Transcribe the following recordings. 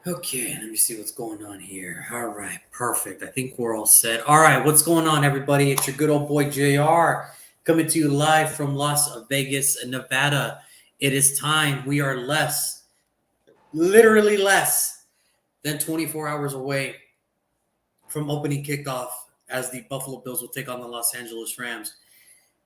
Okay, let me see what's going on here. All right, perfect. I think we're all set. All right, what's going on, everybody? It's your good old boy JR coming to you live from Las Vegas, Nevada. It is time. We are literally less than 24 hours away from opening kickoff as the Buffalo Bills will take on the Los Angeles Rams.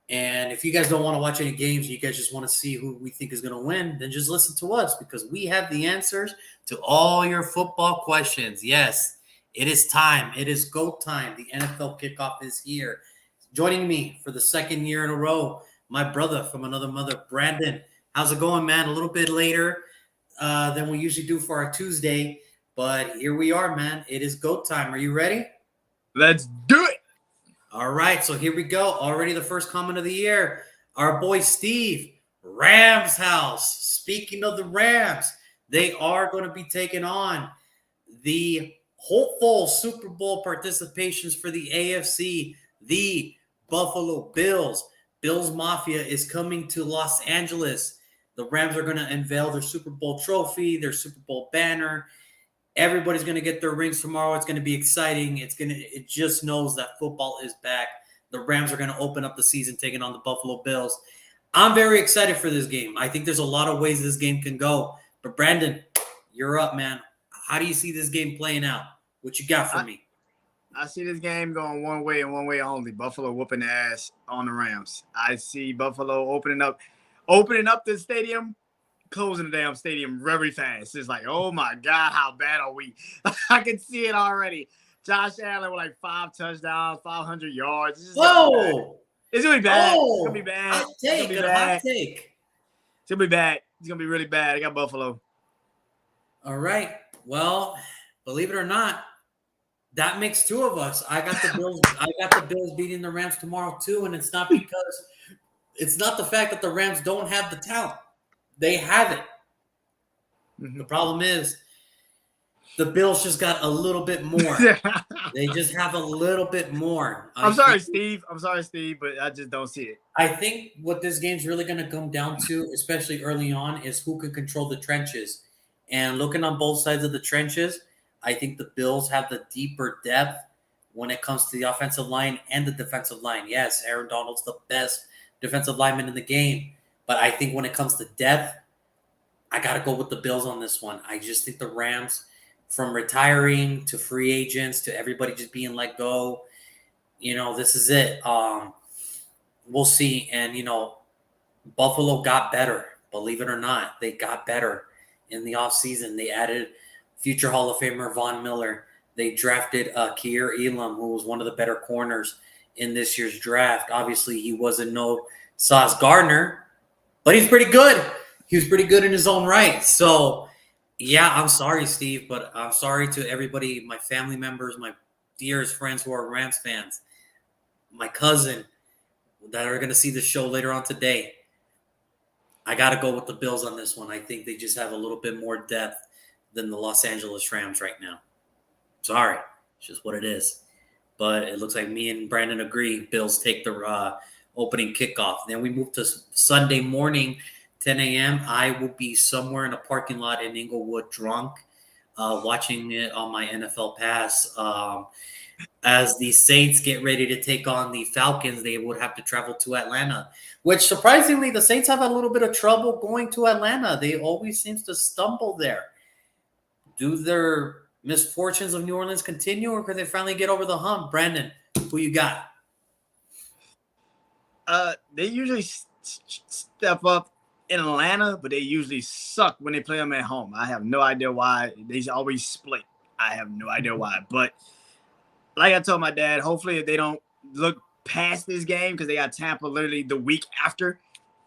And if you guys don't want to watch any games, you guys just want to see who we think is going to win, then just listen to us because we have the answers to all your football questions. Yes, it is time. It is GOAT time. The NFL kickoff is here. Joining me for the second year in a row, my brother from another mother, Brandon. How's it going, man? A little bit later than we usually do for our Tuesday, but here we are, man. It is GOAT time. Are you ready? Let's do it. All right, so here we go. Already the first comment of the year. Our boy Steve, Rams house. Speaking of the Rams, they are going to be taking on the hopeful Super Bowl participations for the AFC, the Buffalo Bills. Bills Mafia is coming to Los Angeles. The Rams are going to unveil their Super Bowl trophy, their Super Bowl banner. Everybody's going to get their rings tomorrow. It's going to be exciting. It just knows that football is back. The Rams are going to open up the season taking on the Buffalo Bills. I'm very excited for this game. I think there's a lot of ways this game can go. But Brandon, you're up, man. How do you see this game playing out? What you got for me? I see this game going one way and one way only. Buffalo whooping ass on the Rams. I see Buffalo opening up the stadium, closing the damn stadium very fast. It's like, oh my God, how bad are we? I can see it already. Josh Allen with like 5 touchdowns, 500 yards. It's Whoa! It's gonna be bad. Oh, it's gonna be bad. Hot take. Hot take. It's gonna be bad. It's gonna be really bad. I got Buffalo. All right. Well, believe it or not, that makes 2 of us. I got the Bills. I got the Bills beating the Rams tomorrow too, and it's not the fact that the Rams don't have the talent. They have it. The problem is the Bills just got a little bit more. They just have a little bit more. I'm sorry, Steve, but I just don't see it. I think what this game's really going to come down to, especially early on, is who can control the trenches. And looking on both sides of the trenches, I think the Bills have the deeper depth when it comes to the offensive line and the defensive line. Yes, Aaron Donald's the best defensive lineman in the game. But I think when it comes to depth, I got to go with the Bills on this one. I just think the Rams, from retiring to free agents to everybody just being let go, this is it. We'll see. And, Buffalo got better. Believe it or not, they got better in the offseason. They added future Hall of Famer Von Miller. They drafted Kier Elam, who was one of the better corners in this year's draft. Obviously, he wasn't no Sauce Gardner, but he's pretty good. He was pretty good in his own right. So, yeah, I'm sorry, Steve, but I'm sorry to everybody, my family members, my dearest friends who are Rams fans, my cousin that are going to see the show later on today. I got to go with the Bills on this one. I think they just have a little bit more depth than the Los Angeles Rams right now. Sorry. It's just what it is. But it looks like me and Brandon agree. Bills take the opening kickoff. Then we move to Sunday morning, 10 a.m. I will be somewhere in a parking lot in Inglewood drunk, watching it on my NFL Pass. As the Saints get ready to take on the Falcons, they would have to travel to Atlanta, which surprisingly, the Saints have a little bit of trouble going to Atlanta. They always seem to stumble there. Do their misfortunes of New Orleans continue, or could they finally get over the hump? Brandon, who you got? They usually step up in Atlanta, but they usually suck when they play them at home. I have no idea why. They always split. I have no idea why. But like I told my dad, hopefully if they don't look past this game, because they got Tampa literally the week after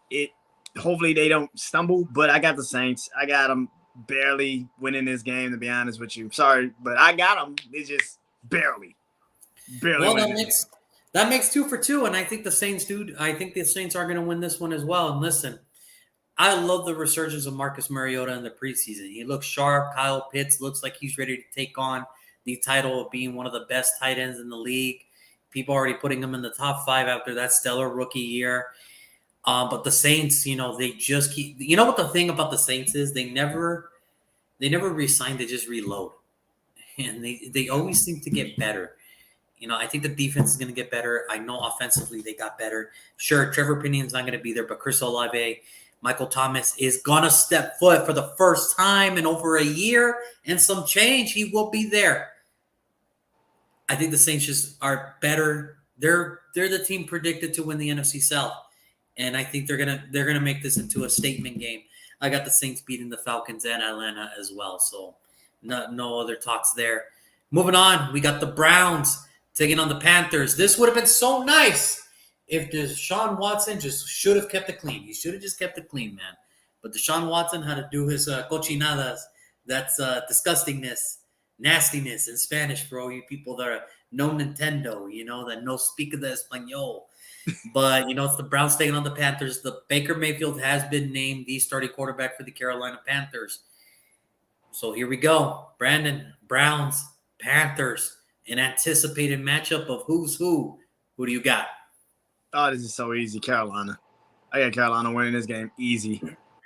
it, hopefully they don't stumble. But I got the Saints. I got them barely winning this game, to be honest with you. Sorry, but I got them. It's just barely. Well, that makes 2 for 2, and I think the Saints are going to win this one as well. And listen, I love the resurgence of Marcus Mariota in the preseason. He looks sharp. Kyle Pitts looks like he's ready to take on the title of being one of the best tight ends in the league. People already putting him in the top 5 after that stellar rookie year. But the Saints, they just keep – what the thing about the Saints is? They never they never resign, they just reload. And they always seem to get better. I think the defense is going to get better. I know offensively they got better. Sure, Trevor Pinian's not going to be there, but Chris Olave, Michael Thomas is going to step foot for the first time in over a year and some change. He will be there. I think the Saints just are better. They're the team predicted to win the NFC South, and I think they're gonna make this into a statement game. I got the Saints beating the Falcons and Atlanta as well, so no other talks there. Moving on, we got the Browns taking on the Panthers. This would have been so nice if Deshaun Watson just should have kept it clean. He should have just kept it clean, man. But Deshaun Watson had to do his cochinadas. That's disgustingness, nastiness in Spanish for all you people that are no Nintendo, that no speak of the Espanol. But, it's the Browns taking on the Panthers. The Baker Mayfield has been named the starting quarterback for the Carolina Panthers. So here we go. Brandon, Browns, Panthers, an anticipated matchup of who's who. Who do you got? Oh, this is so easy. Carolina. I got Carolina winning this game easy.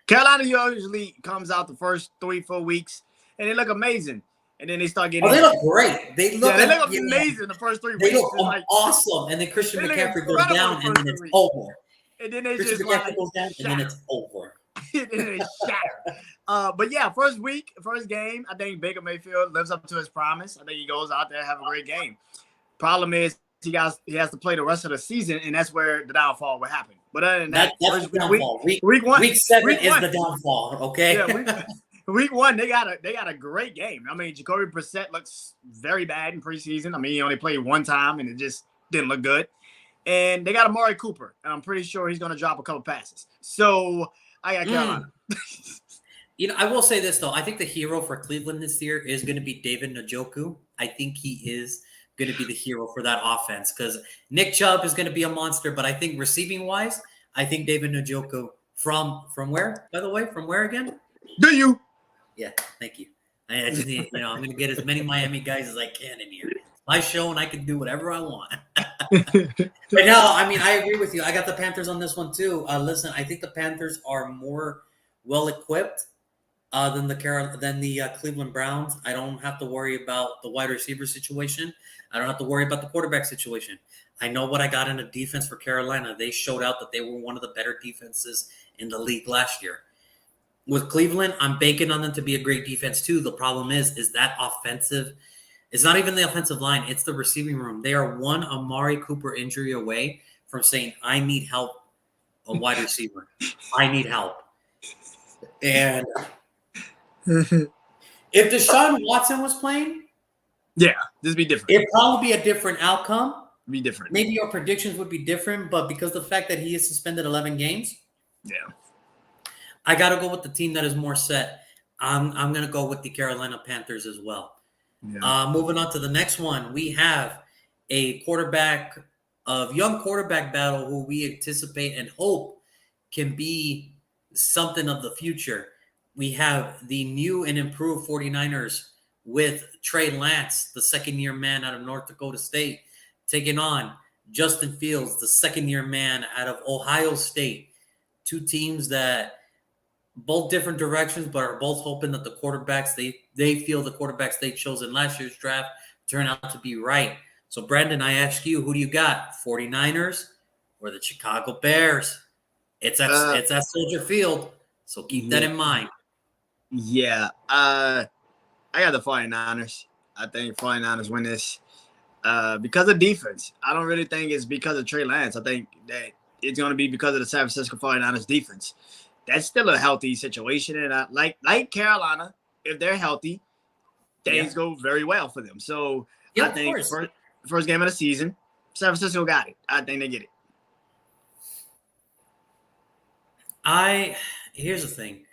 Carolina usually comes out the first 3-4 weeks, and they look amazing. And then they start getting. Oh, they look great. They look amazing the first 3 weeks. They look awesome. And then Christian McCaffrey goes down, and then it's over. And then they Christian just McCaffrey goes down, and then it's over. And then they shatter. But yeah, first game, I think Baker Mayfield lives up to his promise. I think he goes out there and have a great game. Problem is he has to play the rest of the season, and that's where the downfall will happen. But other than that, that's the downfall. Week 7 is the downfall. Okay. Yeah, Week 1, they got a great game. I mean, Jacoby Brissett looks very bad in preseason. I mean, he only played one time, and it just didn't look good. And they got Amari Cooper, and I'm pretty sure he's going to drop a couple passes. So I got Carolina. I will say this, though. I think the hero for Cleveland this year is going to be David Njoku. I think he is going to be the hero for that offense because Nick Chubb is going to be a monster. But I think receiving-wise, I think David Njoku from where, by the way? From where again? Do you? Yeah, thank you. I just need, I'm going to get as many Miami guys as I can in here. It's my show, and I can do whatever I want. But no, I mean, I agree with you. I got the Panthers on this one, too. Listen, I think the Panthers are more well-equipped than the Cleveland Browns. I don't have to worry about the wide receiver situation. I don't have to worry about the quarterback situation. I know what I got in the defense for Carolina. They showed out that they were one of the better defenses in the league last year. With Cleveland, I'm banking on them to be a great defense too. The problem is that offensive. It's not even the offensive line. It's the receiving room. They are one Amari Cooper injury away from saying, I need help, a wide receiver. I need help. And if Deshaun Watson was playing, yeah, this would be different. It'd probably be a different outcome. Be different. Maybe your predictions would be different, but because of the fact that he is suspended 11 games, yeah. I got to go with the team that is more set. I'm going to go with the Carolina Panthers as well. Yeah. Moving on to the next one, we have a young quarterback battle who we anticipate and hope can be something of the future. We have the new and improved 49ers with Trey Lance, the second-year man out of North Dakota State, taking on Justin Fields, the second-year man out of Ohio State. Two teams that both different directions, but are both hoping that the quarterbacks they feel the quarterbacks they chose in last year's draft turn out to be right. So, Brandon, I ask you, who do you got, 49ers or the Chicago Bears? It's at Soldier Field, so keep that in mind. Yeah, I got the 49ers. I think 49ers win this because of defense. I don't really think it's because of Trey Lance. I think that it's going to be because of the San Francisco 49ers defense. That's still a healthy situation. And like Carolina, if they're healthy, things go very well for them. So I think first game of the season, San Francisco got it. I think they get it. Here's the thing.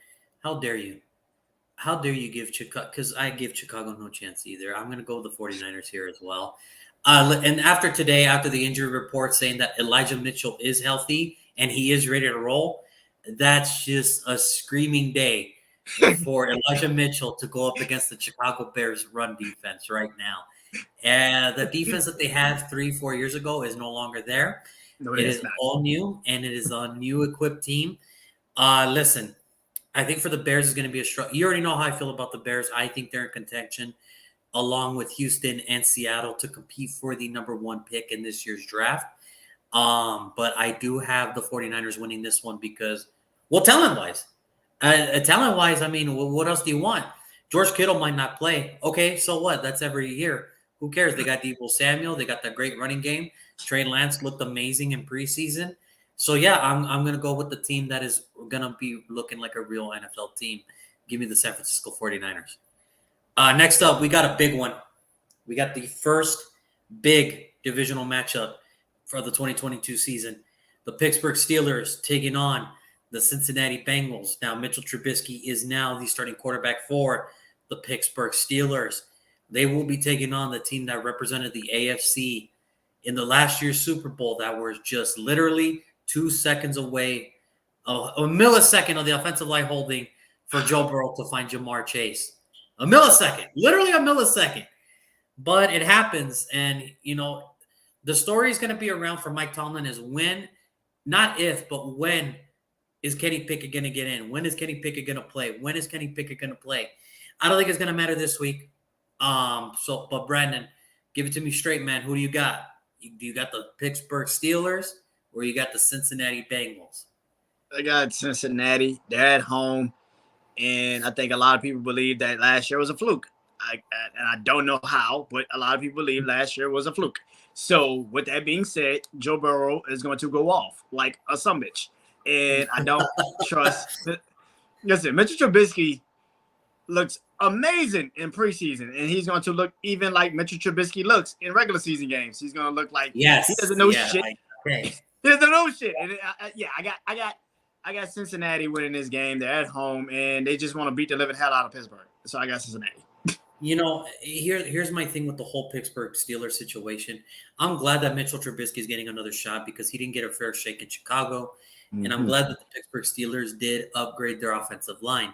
How dare you? How dare you give Chicago? Because I give Chicago no chance either. I'm going to go with the 49ers here as well. And after today, after the injury report saying that Elijah Mitchell is healthy and he is ready to roll, that's just a screaming day for Elijah Mitchell to go up against the Chicago Bears run defense right now. And the defense that they had 3-4 years ago is no longer there. No, it is all new, and it is a new equipped team. Listen, I think for the Bears is going to be a struggle. You already know how I feel about the Bears. I think they're in contention along with Houston and Seattle to compete for the number 1 pick in this year's draft. But I do have the 49ers winning this one because, well, talent-wise, I mean, what else do you want? George Kittle might not play. Okay, so what? That's every year. Who cares? They got Deebo Samuel. They got that great running game. Trey Lance looked amazing in preseason. So, yeah, I'm going to go with the team that is going to be looking like a real NFL team. Give me the San Francisco 49ers. Next up, we got a big one. We got the first big divisional matchup for the 2022 season. The Pittsburgh Steelers taking on the Cincinnati Bengals. Now, Mitchell Trubisky is now the starting quarterback for the Pittsburgh Steelers. They will be taking on the team that represented the AFC in the last year's Super Bowl that was just literally 2 seconds away, a millisecond of the offensive line holding for Joe Burrow to find Jamar Chase. A millisecond, literally a millisecond. But it happens, and, the story is going to be around for Mike Tomlin is when, not if, but when is Kenny Pickett going to get in? When is Kenny Pickett going to play? When is Kenny Pickett going to play? I don't think it's going to matter this week. But Brandon, give it to me straight, man. Who do you got? Do you got the Pittsburgh Steelers or you got the Cincinnati Bengals? I got Cincinnati. They're at home, and I think a lot of people believe that last year was a fluke. And I don't know how, but a lot of people believe last year was a fluke. So with that being said, Joe Burrow is going to go off like a sumbitch. And I don't trust. Listen, Mitchell Trubisky looks amazing in preseason, and he's going to look even like Mitchell Trubisky looks in regular season games. He's going to look like he doesn't know shit. He doesn't know shit. And I got Cincinnati winning this game. They're at home, and they just want to beat the living hell out of Pittsburgh. So I got Cincinnati. Here's my thing with the whole Pittsburgh Steelers situation. I'm glad that Mitchell Trubisky is getting another shot because he didn't get a fair shake in Chicago. Mm-hmm. And I'm glad that the Pittsburgh Steelers did upgrade their offensive line.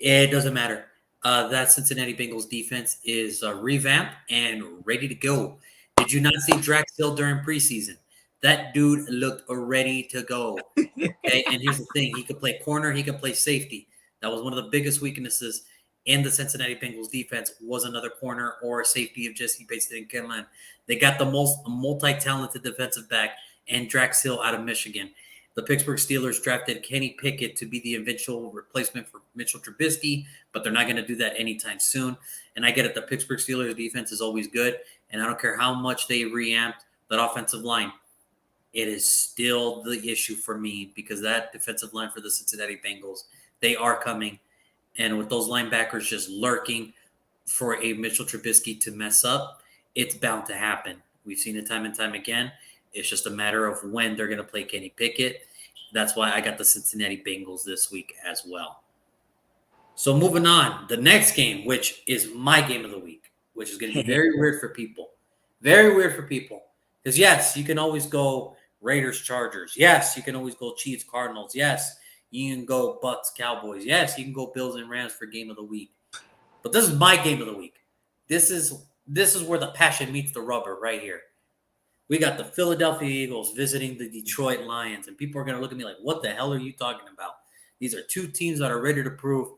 It doesn't matter. That Cincinnati Bengals defense is revamped and ready to go. Did you not see Drax Hill during preseason? That dude looked ready to go. Okay, and here's the thing. He could play corner. He could play safety. That was one of the biggest weaknesses in the Cincinnati Bengals defense was another corner or a safety if Jesse Bates didn't come in. They got the most multi-talented defensive back and Drax Hill out of Michigan. The Pittsburgh Steelers drafted Kenny Pickett to be the eventual replacement for Mitchell Trubisky, but they're not going to do that anytime soon. And I get it. The Pittsburgh Steelers defense is always good, and I don't care how much they reamped that offensive line. It is still the issue for me because that defensive line for the Cincinnati Bengals, they are coming. And with those linebackers just lurking for a Mitchell Trubisky to mess up, it's bound to happen. We've seen it time and time again. It's just a matter of when they're going to play Kenny Pickett. That's why I got the Cincinnati Bengals this week as well. So moving on, the next game, which is my game of the week, which is going to be very weird for people. Very weird for people. Because, yes, you can always go Raiders, Chargers. Yes, you can always go Chiefs, Cardinals. Yes, you can go Bucks, Cowboys. Yes, you can go Bills and Rams for game of the week. But this is my game of the week. This is where the passion meets the rubber right here. We got the Philadelphia Eagles visiting the Detroit Lions, and people are going to look at me like, what the hell are you talking about? These are two teams that are ready to prove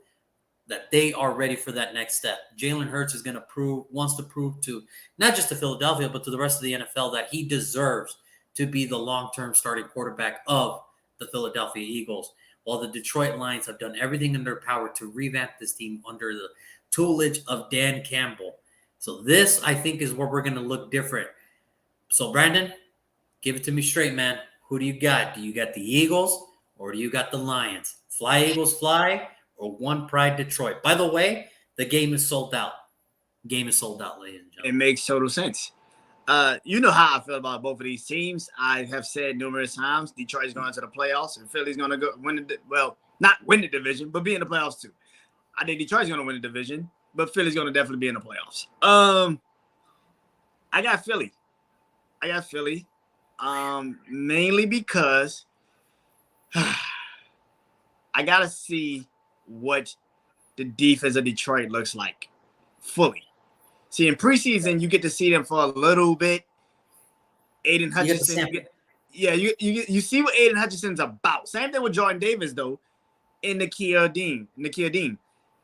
that they are ready for that next step. Jalen Hurts is wants to prove to not just to Philadelphia, but to the rest of the NFL that he deserves to be the long-term starting quarterback of the Philadelphia Eagles. While the Detroit Lions have done everything in their power to revamp this team under the tutelage of Dan Campbell. So this, I think, is where we're going to look different. So, Brandon, give it to me straight, man. Who do you got? Do you got the Eagles or do you got the Lions? Fly, Eagles, fly, or One Pride Detroit? By the way, the game is sold out. Game is sold out, ladies and gentlemen. It makes total sense. You know how I feel about both of these teams. I have said numerous times, Detroit's going to the playoffs, and Philly's going to go not win the division, but be in the playoffs too. I think Detroit's going to win the division, but Philly's going to definitely be in the playoffs. I got Philly. Mainly because I got to see what the defense of Detroit looks like fully. See, in preseason, you get to see them for a little bit. Aiden Hutchinson. You see what Aiden Hutchinson's about. Same thing with Jordan Davis, though. and Nakia Dean.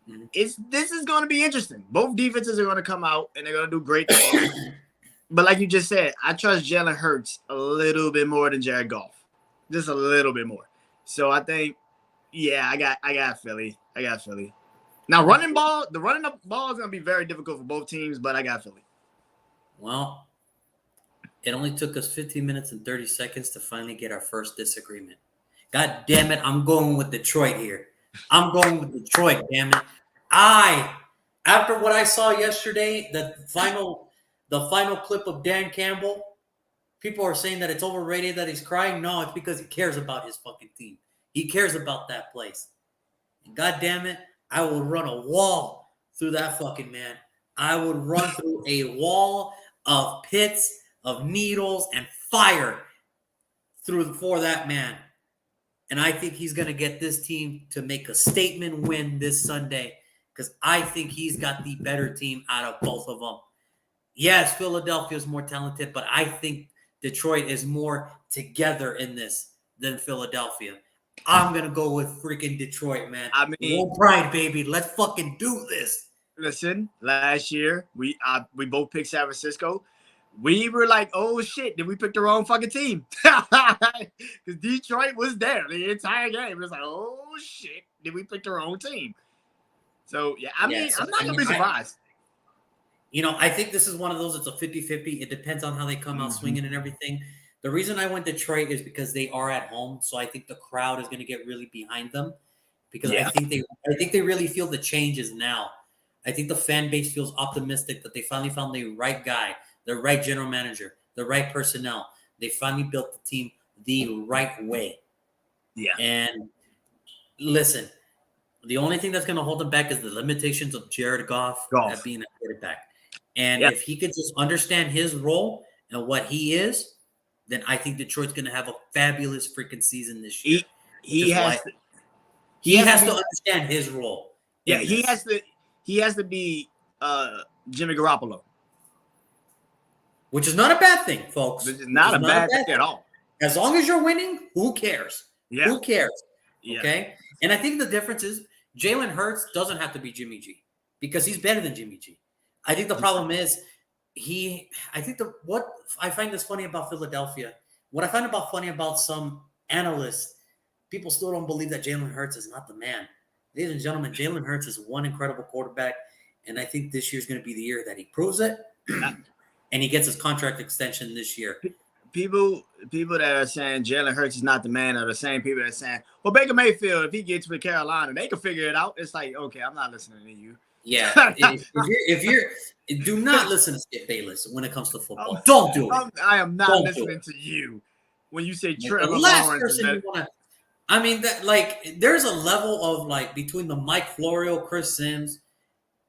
Mhm. This is going to be interesting. Both defenses are going to come out and they're going to do great things. But like you just said, I trust Jalen Hurts a little bit more than Jared Goff, just a little bit more. So I think, I got Philly. Now the running up ball is going to be very difficult for both teams, but I got Philly. Well, it only took us 15 minutes and 30 seconds to finally get our first disagreement. God damn it, I'm going with Detroit here. I'm going with Detroit, damn it. After what I saw yesterday, the final clip of Dan Campbell, people are saying that it's overrated, that he's crying. No, it's because he cares about his fucking team. He cares about that place. And God damn it, I will run a wall through that fucking man. I would run through a wall of pits, of needles, and fire for that man. And I think he's going to get this team to make a statement win this Sunday because I think he's got the better team out of both of them. Yes, Philadelphia is more talented, but I think Detroit is more together in this than Philadelphia. I'm going to go with freaking Detroit, man. I mean, more pride, baby. Let's fucking do this. Listen, last year, we both picked San Francisco. We were like, oh, shit, did we pick the wrong fucking team? Because Detroit was there the entire game. It was like, oh, shit, did we pick the wrong team? So, I'm not going to be surprised. I think this is one of those, it's a 50-50. It depends on how they come out swinging and everything. The reason I went Detroit is because they are at home, so I think the crowd is going to get really behind them because I think they really feel the changes now. I think the fan base feels optimistic that they finally found the right guy, the right general manager, the right personnel. They finally built the team the right way. Yeah. And listen, the only thing that's going to hold them back is the limitations of Jared Goff at being a quarterback. And if he could just understand his role and what he is, then I think Detroit's going to have a fabulous freaking season this year. He has to understand his role. Yeah, he has to be Jimmy Garoppolo. Which is not a bad thing, folks. Which is not a bad thing at all. As long as you're winning, who cares? Yeah. Who cares? Yeah. Okay? And I think the difference is Jalen Hurts doesn't have to be Jimmy G because he's better than Jimmy G. I think the problem is what I find this funny about Philadelphia, what I find funny about some analysts, people still don't believe that Jalen Hurts is not the man. Ladies and gentlemen, Jalen Hurts is one incredible quarterback, and I think this year's going to be the year that he proves it, and he gets his contract extension this year. People that are saying Jalen Hurts is not the man are the same people that are saying, well, Baker Mayfield, if he gets with Carolina, they can figure it out. It's like, okay, I'm not listening to you. Yeah, if you're do not listen to Skip Bayless when it comes to football. Don't do it. I am not listening to you when you say Trevor Lawrence. I mean, that there's a level of between the Mike Florio, Chris Sims,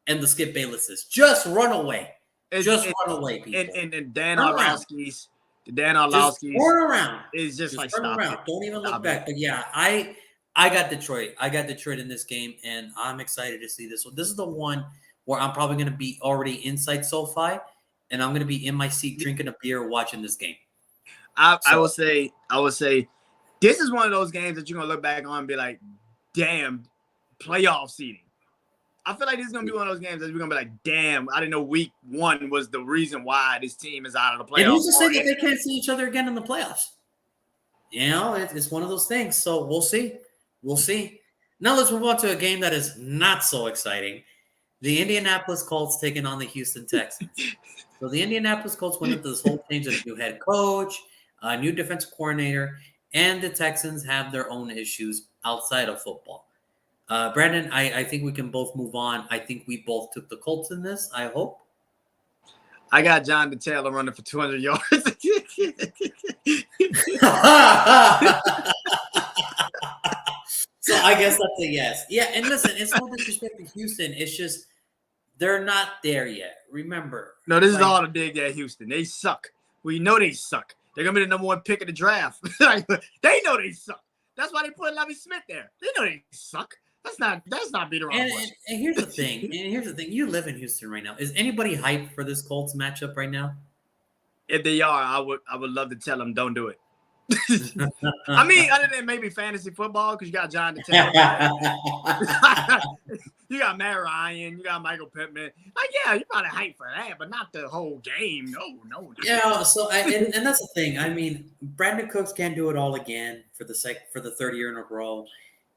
and the Skip Baylesses. Just run away. Run away, people. And Dan Orlovsky's. The Dan Orlovsky's. Just run around. Is just like run around. It. Don't even look back. But yeah, I got Detroit. I got Detroit in this game, and I'm excited to see this one. This is the one where I'm probably going to be already inside SoFi, and I'm going to be in my seat drinking a beer watching this game. I would say this is one of those games that you're going to look back on and be like, damn, playoff seeding. I feel like this is going to be one of those games that we're going to be like, damn, I didn't know week one was the reason why this team is out of the playoffs. And who's to say that they can't see each other again in the playoffs? It's one of those things. So we'll see. We'll see. Now let's move on to a game that is not so exciting. The Indianapolis Colts taking on the Houston Texans. So the Indianapolis Colts went into this whole change of a new head coach, a new defensive coordinator, and the Texans have their own issues outside of football. Brandon, I think we can both move on. I think we both took the Colts in this, I hope. I got John Taylor running for 200 yards. So I guess that's a yes. Yeah, and listen, it's no disrespect to Houston. It's just they're not there yet. Remember. No, this is all the dig at Houston. They suck. We know they suck. They're going to be the number one pick of the draft. They know they suck. That's why they put Lovie Smith there. They know they suck. That's not be the wrong one. And here's the thing. You live in Houston right now. Is anybody hyped for this Colts matchup right now? If they are, I would love to tell them don't do it. I mean, other than maybe fantasy football, because you got John the you got Matt Ryan, you got Michael Pittman. Like, yeah, you're probably hyped for that, but not the whole game. No. Yeah, so and that's the thing. I mean, Brandon Cooks can't do it all again for the third year in a row.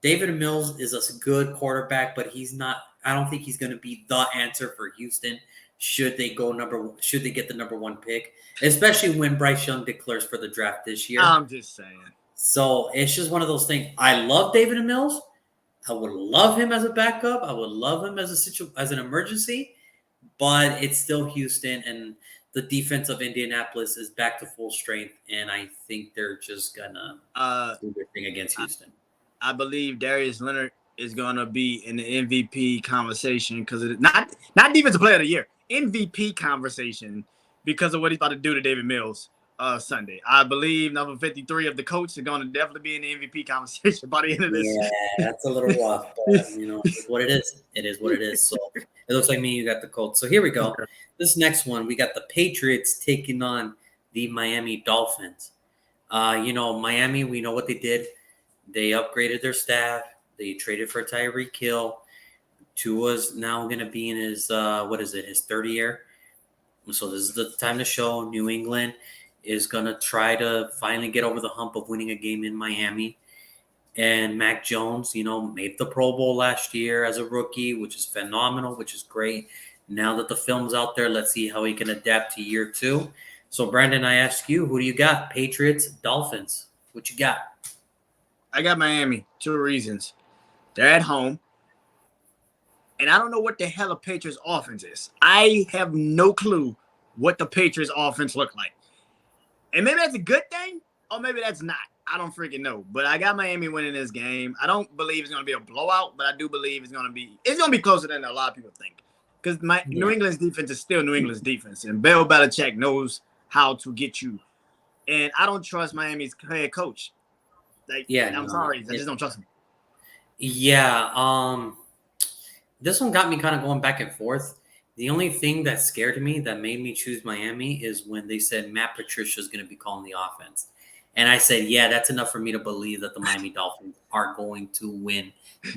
David Mills is a good quarterback, but he's not. I don't think he's going to be the answer for Houston. Should they get the number one pick, especially when Bryce Young declares for the draft this year? I'm just saying. So it's just one of those things. I love David Mills. I would love him as a backup. I would love him as an emergency, but it's still Houston, and the defense of Indianapolis is back to full strength, and I think they're just gonna do their thing against Houston. I believe Darius Leonard is gonna be in the MVP conversation because of not defensive player of the year, MVP conversation because of what he's about to do to David Mills Sunday. I believe number 53 of the Colts are going to definitely be in the MVP conversation by the end of this. Yeah, that's a little rough, but it's what it is. It is what it is. So it looks like you got the Colts. So here we go. Okay. This next one, we got the Patriots taking on the Miami Dolphins. Miami, we know what they did. They upgraded their staff. They traded for Tyreek Hill. Tua's now going to be in his, his third year. So this is the time to show. New England is going to try to finally get over the hump of winning a game in Miami. And Mac Jones, made the Pro Bowl last year as a rookie, which is phenomenal, which is great. Now that the film's out there, let's see how he can adapt to year two. So, Brandon, I ask you, who do you got? Patriots, Dolphins. What you got? I got Miami. 2 reasons. They're at home. And I don't know what the hell a Patriots offense is. I have no clue what the Patriots offense look like. And maybe that's a good thing, or maybe that's not. I don't freaking know. But I got Miami winning this game. I don't believe it's going to be a blowout, but I do believe it's going to be closer than a lot of people think. Because New England's defense is still New England's defense. And Bill Belichick knows how to get you. And I don't trust Miami's head coach. I'm sorry. I just don't trust him. Yeah. This one got me kind of going back and forth. The only thing that scared me, that made me choose Miami, is when they said Matt Patricia is going to be calling the offense. And I said, yeah, that's enough for me to believe that the Miami Dolphins are going to win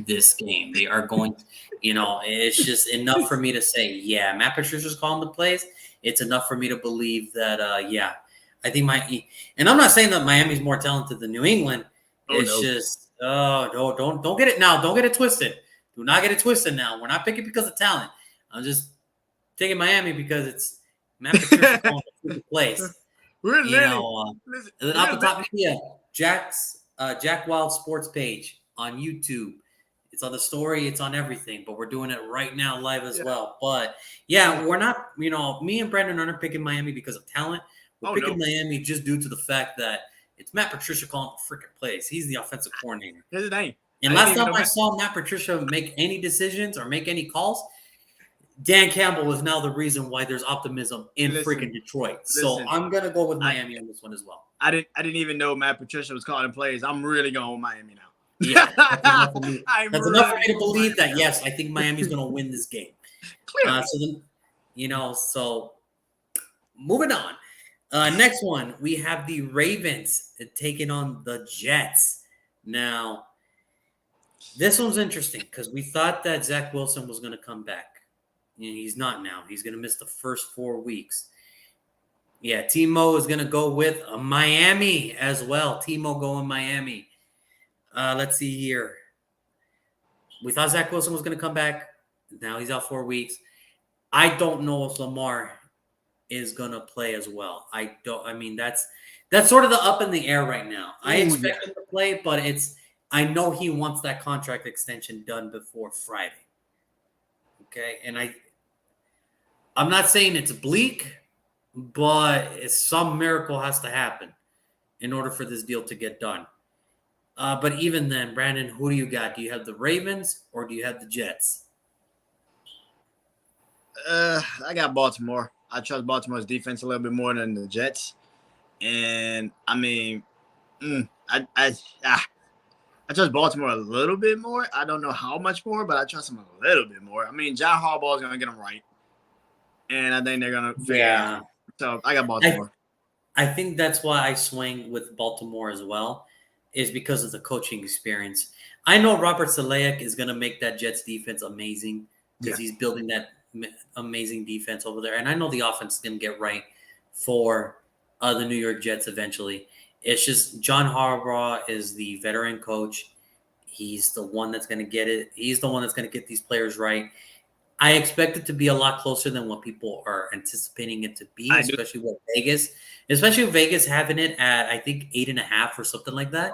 this game. They are going to, it's just enough for me to say, yeah, Matt Patricia's calling the plays. It's enough for me to believe that, I think and I'm not saying that Miami's more talented than New England. Don't get it now. Don't get it twisted. Do not get it twisted now. We're not picking because of talent. I'm just taking Miami because it's Matt Patricia calling the place. Off the top, Jack Wild Sports page on YouTube. It's on the story. It's on everything. But we're doing it right now live as well. But we're not. Me and Brandon are not picking Miami because of talent. We're picking Miami just due to the fact that it's Matt Patricia calling the freaking plays. He's the offensive coordinator. Here's the thing. And last time I saw Matt Patricia make any decisions or make any calls, Dan Campbell is now the reason why there's optimism in freaking Detroit. So I'm gonna go with Miami on this one as well. I didn't even know Matt Patricia was calling plays. I'm really going with Miami now. Yeah, that's enough for me to believe that. Yes, I think Miami's gonna win this game. So moving on. Next one, we have the Ravens taking on the Jets. Now, this one's interesting because we thought that Zach Wilson was going to come back. And he's not now. He's going to miss the first 4 weeks. Yeah, Timo is going to go with Miami as well. Timo going Miami. Let's see here. We thought Zach Wilson was going to come back. Now he's out 4 weeks. I don't know if Lamar is going to play as well. That's sort of the up in the air right now. I expect him to play, but I know he wants that contract extension done before Friday. Okay, and I'm not saying it's bleak, but some miracle has to happen in order for this deal to get done. But even then, Brandon, who do you got? Do you have the Ravens or do you have the Jets? I got Baltimore. I trust Baltimore's defense a little bit more than the Jets. And, I trust Baltimore a little bit more. I don't know how much more, but I trust them a little bit more. John Harbaugh is going to get them right. And I think they're going to figure it out. So I got Baltimore. I think that's why I swing with Baltimore as well, is because of the coaching experience. I know Robert Saleh is going to make that Jets defense amazing because he's building that amazing defense over there. And I know the offense is going to get right for the New York Jets eventually. It's just John Harbaugh is the veteran coach. He's the one that's going to get it. He's the one that's going to get these players right. I expect it to be a lot closer than what people are anticipating it to be, especially with Vegas having it at, I think, 8.5 or something like that.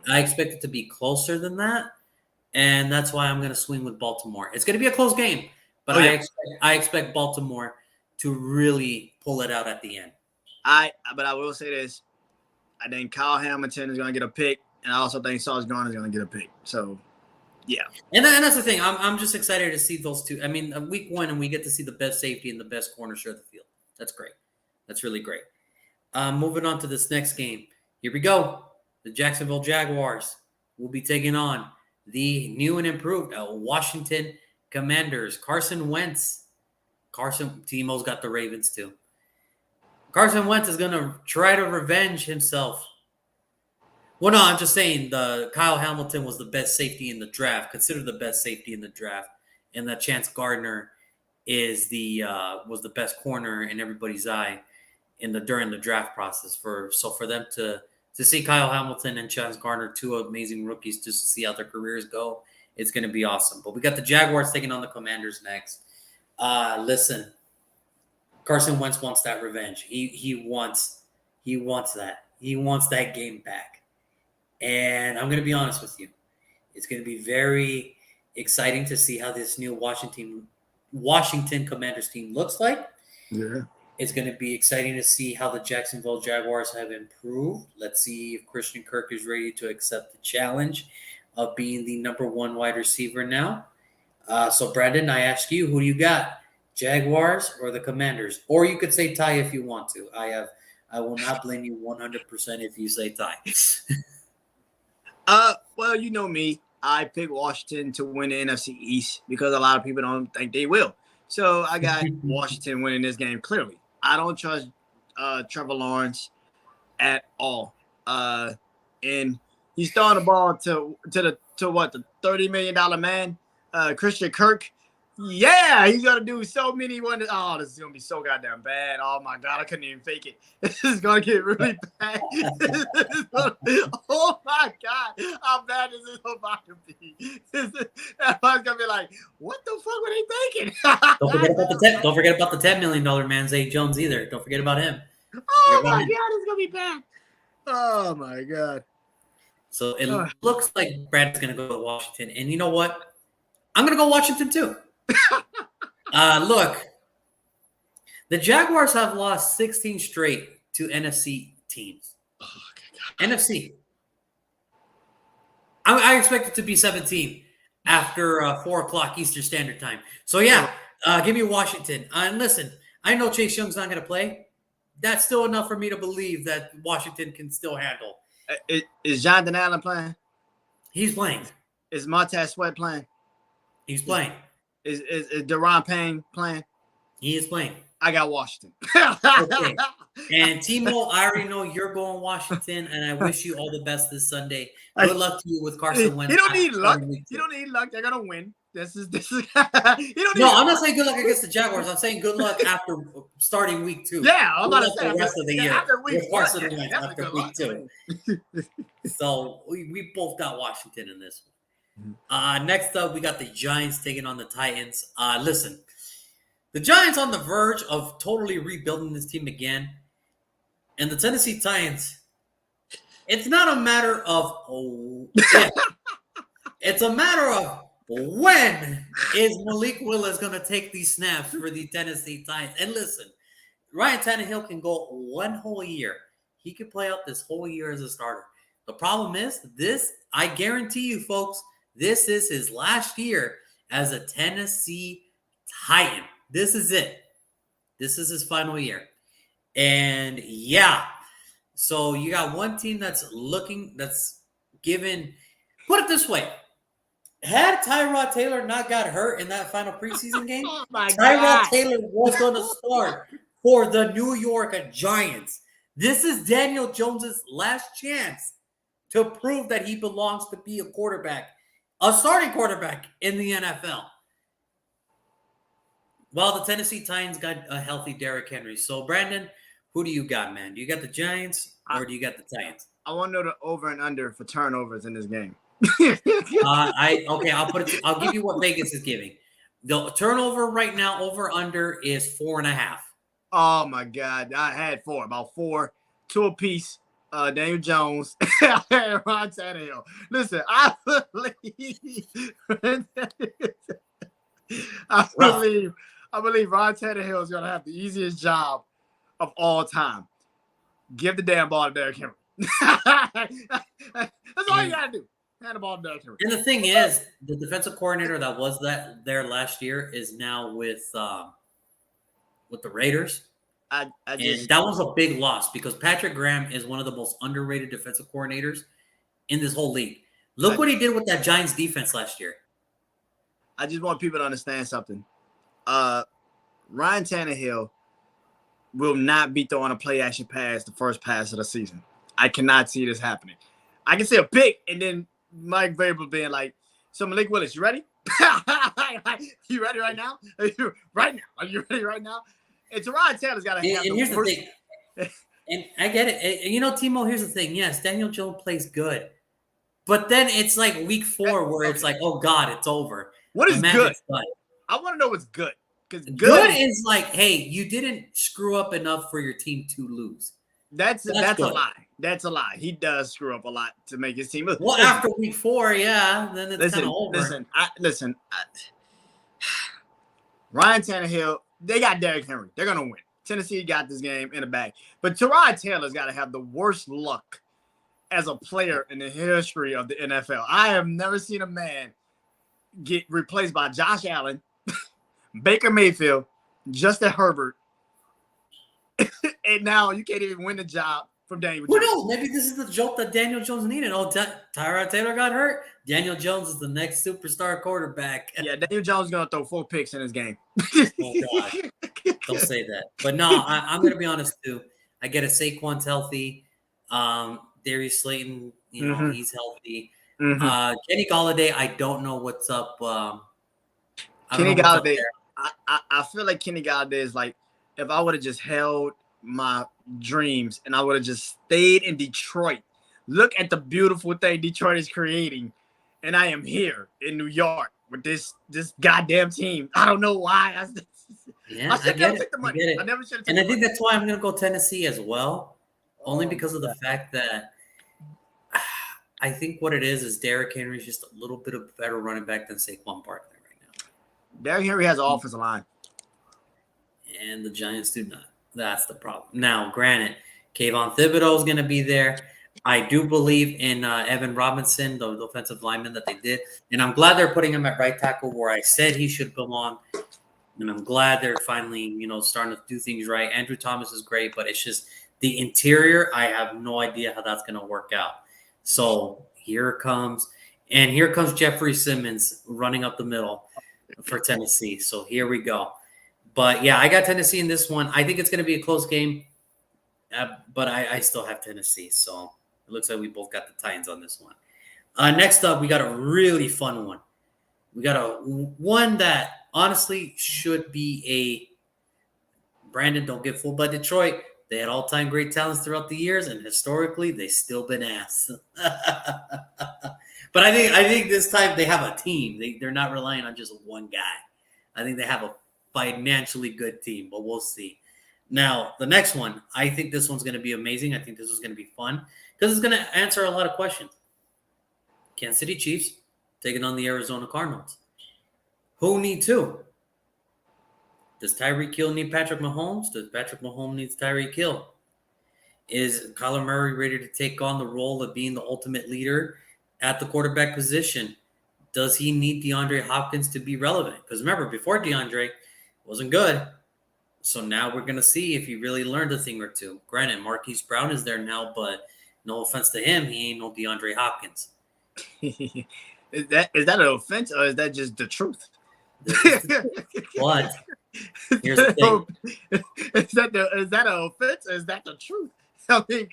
I expect it to be closer than that, and that's why I'm going to swing with Baltimore. It's going to be a close game, but I expect Baltimore to really pull it out at the end. But I will say this. I think Kyle Hamilton is going to get a pick, and I also think Sauce Gardner is going to get a pick. So, yeah. And that's the thing. I'm just excited to see those two. I mean, week 1, and we get to see the best safety and the best corner share the field. That's great. That's really great. Moving on to this next game. Here we go. The Jacksonville Jaguars will be taking on the new and improved Washington Commanders. Carson Wentz. Timo's got the Ravens too. Carson Wentz is going to try to revenge himself. Well, no, I'm just saying Kyle Hamilton was the best safety in the draft, considered the best safety in the draft, and that Chance Gardner was the best corner in everybody's eye during the draft process. For them to see Kyle Hamilton and Chance Gardner, two amazing rookies, just to see how their careers go, it's going to be awesome. But we got the Jaguars taking on the Commanders next. Listen. Carson Wentz wants that revenge. He wants that. He wants that game back. And I'm going to be honest with you. It's going to be very exciting to see how this new Washington Commanders team looks like. Yeah. It's going to be exciting to see how the Jacksonville Jaguars have improved. Let's see if Christian Kirk is ready to accept the challenge of being the number 1 wide receiver now. So, Brandon, I ask you, who do you got? Jaguars or the Commanders? Or you could say tie if you want to. I will not blame you 100% if you say tie. Well, you know me. I picked Washington to win the NFC East because a lot of people don't think they will. So I got Washington winning this game clearly. I don't trust Trevor Lawrence at all. And he's throwing the ball to the $30 million man, Christian Kirk. Yeah, he's gonna do so many wonders. Oh, this is gonna be so goddamn bad. Oh my god, I couldn't even fake it. This is gonna get really bad. Oh my god, how bad is this about to be? Everyone's gonna be like, "What the fuck were they thinking?" Don't forget about the $10 million man, Zay Jones either. Don't forget about him. Oh my god, it's gonna be bad. Oh my god. So it looks like Brad's gonna go to Washington, and you know what? I'm gonna go Washington too. Look, the Jaguars have lost 16 straight to NFC teams. Oh, God. NFC. I expect it to be 17 after 4 o'clock Eastern Standard Time. So, yeah, give me Washington. And listen, I know Chase Young's not going to play. That's still enough for me to believe that Washington can still handle. Is Jonathan Allen playing? He's playing. Is Montez Sweat playing? He's playing. Is Deron Payne playing? He is playing. I got Washington. Okay. And Timo, I already know you're going Washington, and I wish you all the best this Sunday. Good luck to you with Carson Wentz. You don't need luck. You don't need luck. They're gonna win. This is. You don't need I'm not saying good luck against the Jaguars. I'm saying good luck after starting week 2. Yeah, I'm about to say the rest of the year. After week with Carson Wentz after week 2. So we both got Washington in this one. Next up, we got the Giants taking on the Titans. Listen, the Giants on the verge of totally rebuilding this team again. And the Tennessee Titans, it's not a matter of if. It's a matter of when is Malik Willis going to take these snaps for the Tennessee Titans. And listen, Ryan Tannehill can go one whole year. He could play out this whole year as a starter. The problem is I guarantee you, folks, this is his last year as a Tennessee Titan. This is it. This is his final year. And yeah, so you got one team that's given, put it this way. Had Tyrod Taylor not got hurt in that final preseason game, Tyrod Taylor was going to start for the New York Giants. This is Daniel Jones's last chance to prove that he belongs to be a quarterback, a starting quarterback in the NFL. Well, the Tennessee Titans got a healthy Derrick Henry. So, Brandon, who do you got, man? Do you got the Giants or do you got the Titans? I want to know the over and under for turnovers in this game. I'll give you what Vegas is giving. The turnover right now over under is 4.5. Oh my God. I had about 4, 2 apiece. Daniel Jones, Ron Tannehill. Listen, I believe Ron Tannehill is gonna have the easiest job of all time. Give the damn ball to Derrick Henry. That's all you gotta do. Hand the ball to Derrick Henry. And the thing is, the defensive coordinator that was there last year is now with the Raiders. And that was a big loss because Patrick Graham is one of the most underrated defensive coordinators in this whole league. Look what he did with that Giants defense last year. I just want people to understand something. Ryan Tannehill will not be throwing a play action pass the first pass of the season. I cannot see this happening. I can see a pick and then Mike Vrabel being like, so Malik Willis, you ready? You ready right now? Are you ready right now? And Ryan Taylor's got to have and here's the thing. And I get it. And, Timo, here's the thing. Yes, Daniel Jones plays good. But then it's like week 4 where it's like, oh, God, it's over. What is good? I want to know what's good. Because good is like, hey, you didn't screw up enough for your team to lose. That's a lie. That's a lie. He does screw up a lot to make his team lose. Well, after week 4, yeah, then it's kind of over. Listen. Ryan Tannehill, they got Derrick Henry. They're going to win. Tennessee got this game in the bag. But Tyrod Taylor's got to have the worst luck as a player in the history of the NFL. I have never seen a man get replaced by Josh Allen, Baker Mayfield, Justin Herbert, and now you can't even win the job from Daniel Jones. Who knows? Maybe this is the joke that Daniel Jones needed. Oh, Tyrod Taylor got hurt. Daniel Jones is the next superstar quarterback. Yeah, Daniel Jones is going to throw 4 picks in his game. Oh, God. Don't say that. But no, I'm going to be honest, too. I get it. Saquon's healthy. Darius Slayton, he's healthy. Mm-hmm. Kenny Golladay, I don't know what's up. Kenny Golladay, I feel like Kenny Golladay is like, if I would have just held my dreams and I would have just stayed in Detroit. Look at the beautiful thing Detroit is creating. And I am here in New York with this goddamn team. I don't know why. I should never take the money. I never should have taken And I think that's why I'm going to go Tennessee as well. Only because of the fact that I think what it is Derrick Henry is just a little bit of better running back than Saquon Barkley right now. Derrick Henry has an offensive line. And the Giants do not. That's the problem. Now, granted, Kayvon Thibodeau is going to be there. I do believe in Evan Robinson, the offensive lineman that they did. And I'm glad they're putting him at right tackle where I said he should belong. And I'm glad they're finally, starting to do things right. Andrew Thomas is great, but it's just the interior. I have no idea how that's going to work out. So here it comes. And here comes Jeffrey Simmons running up the middle for Tennessee. So here we go. But, yeah, I got Tennessee in this one. I think it's going to be a close game, but I still have Tennessee. So it looks like we both got the Titans on this one. Next up, we got a really fun one. We got one that honestly should be Brandon, don't get fooled by Detroit. They had all-time great talents throughout the years, and historically, they've still been ass. But I think this time they have a team. They're not relying on just one guy. I think they have a financially good team, but we'll see. Now, the next one, I think this one's going to be amazing. I think this is going to be fun because it's going to answer a lot of questions. Kansas City Chiefs taking on the Arizona Cardinals. Who needs who? Does Tyreek Hill need Patrick Mahomes? Does Patrick Mahomes need Tyreek Hill? Is Kyler Murray ready to take on the role of being the ultimate leader at the quarterback position? Does he need DeAndre Hopkins to be relevant? Because remember, before DeAndre wasn't good. So now we're going to see if he really learned a thing or two. Granted, Marquise Brown is there now, but no offense to him, he ain't no DeAndre Hopkins. Is that an offense or is that just the truth? But here's the thing. Is that an offense or is that the truth? I mean,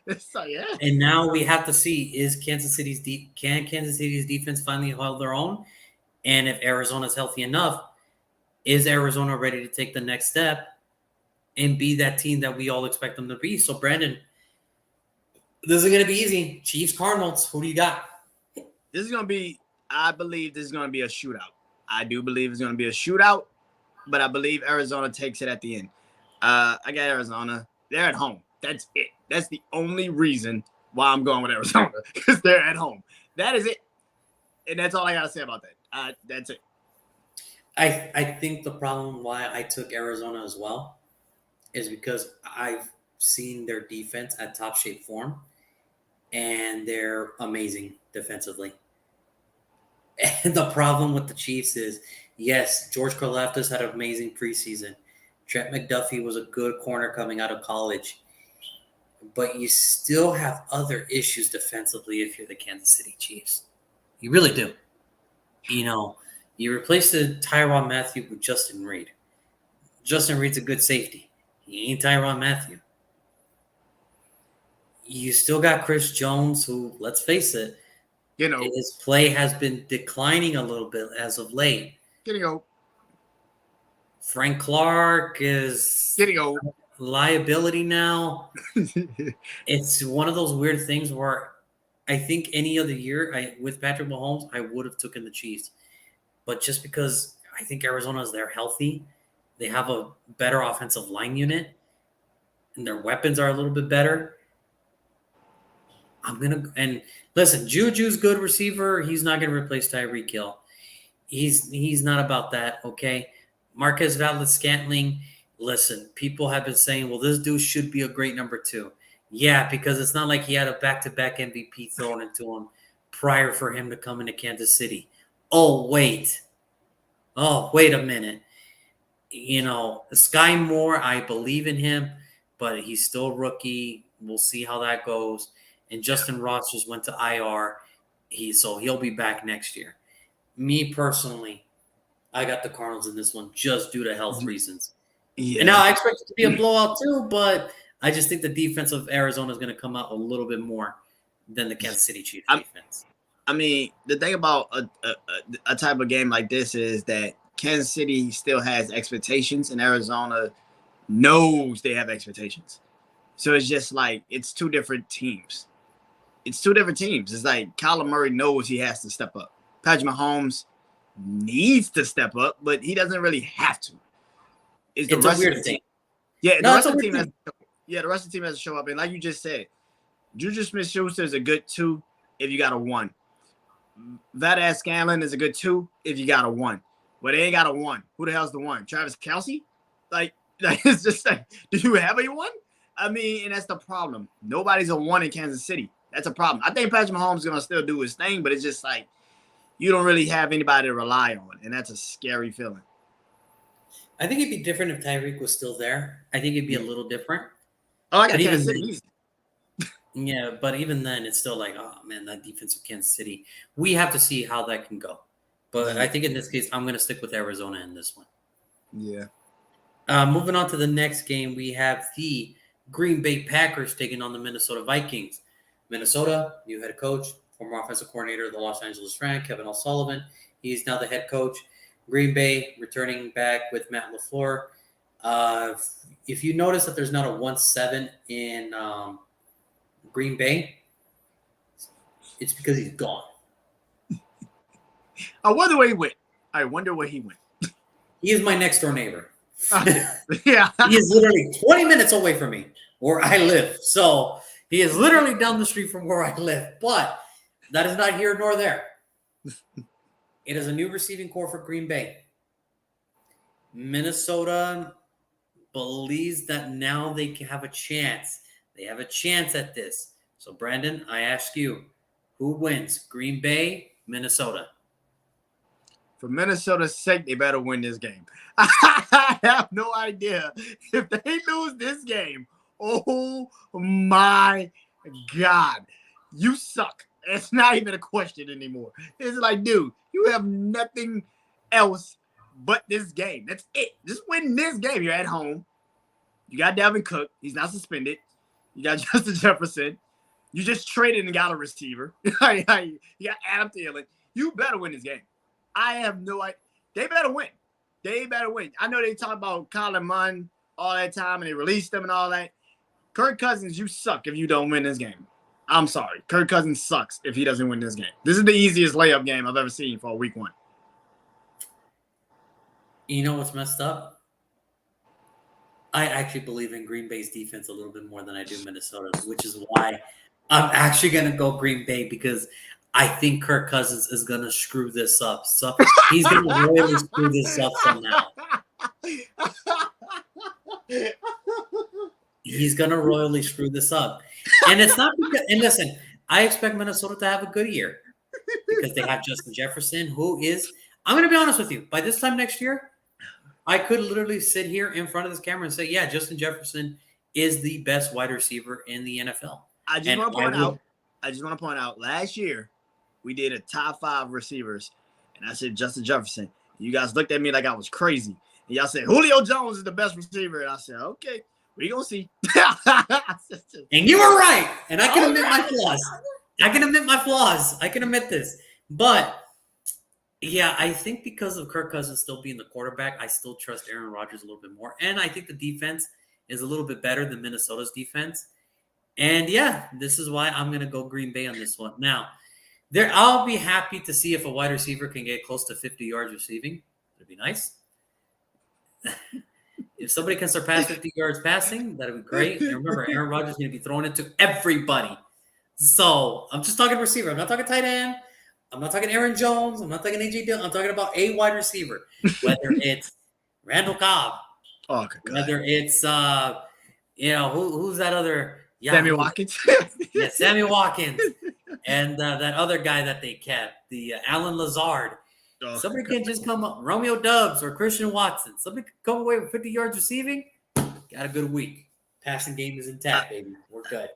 it's like, yeah. And now we have to see, can Kansas City's defense finally hold their own? And if Arizona's healthy enough, is Arizona ready to take the next step and be that team that we all expect them to be? So, Brandon, this isn't going to be easy. Chiefs, Cardinals, who do you got? This is going to be, I believe this is going to be a shootout. I do believe it's going to be a shootout, but I believe Arizona takes it at the end. I got Arizona. They're at home. That's it. That's the only reason why I'm going with Arizona, because they're at home. That is it. And that's all I got to say about that. That's it. I think the problem why I took Arizona as well is because I've seen their defense at top shape form, and they're amazing defensively. And the problem with the Chiefs is, yes, George Karlaftis had an amazing preseason. Trent McDuffie was a good corner coming out of college. But you still have other issues defensively if you're the Kansas City Chiefs. You really do. You know, you replace the Tyrann Mathieu with Justin Reed. Justin Reed's a good safety. He ain't Tyrann Mathieu. You still got Chris Jones, who, let's face it, his play has been declining a little bit as of late. Getting old. Frank Clark is getting old. Liability now. It's one of those weird things where I think any other year with Patrick Mahomes, I would have taken the Chiefs. But just because I think Arizona is there healthy, they have a better offensive line unit, and their weapons are a little bit better. And listen, Juju's good receiver. He's not gonna replace Tyreek Hill. He's not about that, okay? Marquez Valdes-Scantling, listen, people have been saying, well, this dude should be a great number 2. Yeah, because it's not like he had a back-to-back MVP thrown into him prior for him to come into Kansas City. Oh, wait a minute. Sky Moore, I believe in him, but he's still a rookie. We'll see how that goes. And Justin Ross just went to IR. So he'll be back next year. Me personally, I got the Cardinals in this one just due to health reasons. Yeah. And now I expect it to be a blowout too, but I just think the defense of Arizona is going to come out a little bit more than the Kansas City Chiefs defense. I mean, the thing about a type of game like this is that Kansas City still has expectations, and Arizona knows they have expectations. So it's just like it's two different teams. It's like Kyler Murray knows he has to step up. Patrick Mahomes needs to step up, but he doesn't really have to. It's a weird thing. Yeah, the rest of the team has to show up. And like you just said, Juju Smith-Schuster is a good 2 if you got a 1. Valdes-Scantling is a good 2 if you got a 1. But they ain't got a 1. Who the hell's the 1? Travis Kelce? Like it's just like, do you have a 1? I mean, and that's the problem. Nobody's a 1 in Kansas City. That's a problem. I think Patrick Mahomes is going to still do his thing, but it's just like you don't really have anybody to rely on, and that's a scary feeling. I think it'd be different if Tyreek was still there. I think it'd be a little different. Oh, I got Kansas City. Yeah, but even then, it's still like, oh, man, that defense of Kansas City. We have to see how that can go. But I think in this case, I'm going to stick with Arizona in this one. Yeah. Moving on to the next game, we have the Green Bay Packers taking on the Minnesota Vikings. Minnesota, new head coach, former offensive coordinator of the Los Angeles Rams, Kevin O'Sullivan. He's now the head coach. Green Bay returning back with Matt LaFleur. If you notice that there's not a 1-7 in Green Bay, it's because he's gone. I wonder where he went. He is my next door neighbor. Yeah. He is literally 20 minutes away from me where I live. So he is literally down the street from where I live. But that is not here nor there. It is a new receiving core for Green Bay. Minnesota believes that now they can have a chance. They have a chance at this. So, Brandon, I ask you, who wins? Green Bay, Minnesota? For Minnesota's sake, they better win this game. I have no idea. If they lose this game, oh my God, you suck. It's not even a question anymore. It's like, dude, you have nothing else but this game. That's it. Just win this game. You're at home. You got Dalvin Cook. He's not suspended. You got Justin Jefferson. You just traded and got a receiver. You got Adam Thielen. You better win this game. I have no idea. They better win. They better win. I know they talk about Colin Munn all that time and they released them and all that. Kirk Cousins, you suck if you don't win this game. I'm sorry. Kirk Cousins sucks if he doesn't win this game. This is the easiest layup game I've ever seen for week 1. You know what's messed up? I actually believe in Green Bay's defense a little bit more than I do Minnesota's, which is why I'm actually going to go Green Bay because I think Kirk Cousins is going to screw this up. So he's going to really screw this up somehow. He's going to royally screw this up. And it's not because – and listen, I expect Minnesota to have a good year because they have Justin Jefferson, who is – I'm going to be honest with you. By this time next year, I could literally sit here in front of this camera and say, yeah, Justin Jefferson is the best wide receiver in the NFL. I just want to point out, last year we did a top 5 receivers, and I said Justin Jefferson. You guys looked at me like I was crazy. And y'all said Julio Jones is the best receiver. And I said, okay, we going to see. And you were right. And I can admit my flaws. I can admit this. But yeah, I think because of Kirk Cousins still being the quarterback, I still trust Aaron Rodgers a little bit more. And I think the defense is a little bit better than Minnesota's defense. And yeah, this is why I'm going to go Green Bay on this one. Now, I'll be happy to see if a wide receiver can get close to 50 yards receiving. That'd be nice. If somebody can surpass 50 yards passing, that'd be great. And remember, Aaron Rodgers is going to be throwing it to everybody. So I'm just talking receiver. I'm not talking tight end. I'm not talking Aaron Jones. I'm not talking A.J. Dillon. I'm talking about a wide receiver, whether it's Randall Cobb, whether it's who's that other Sammy Watkins. Yeah, Sammy Watkins, and that other guy that they kept, the Alan Lazard. Somebody can just come up, Romeo Doubs or Christian Watson. Somebody can come away with 50 yards receiving. Got a good week. Passing game is intact, baby. We're good.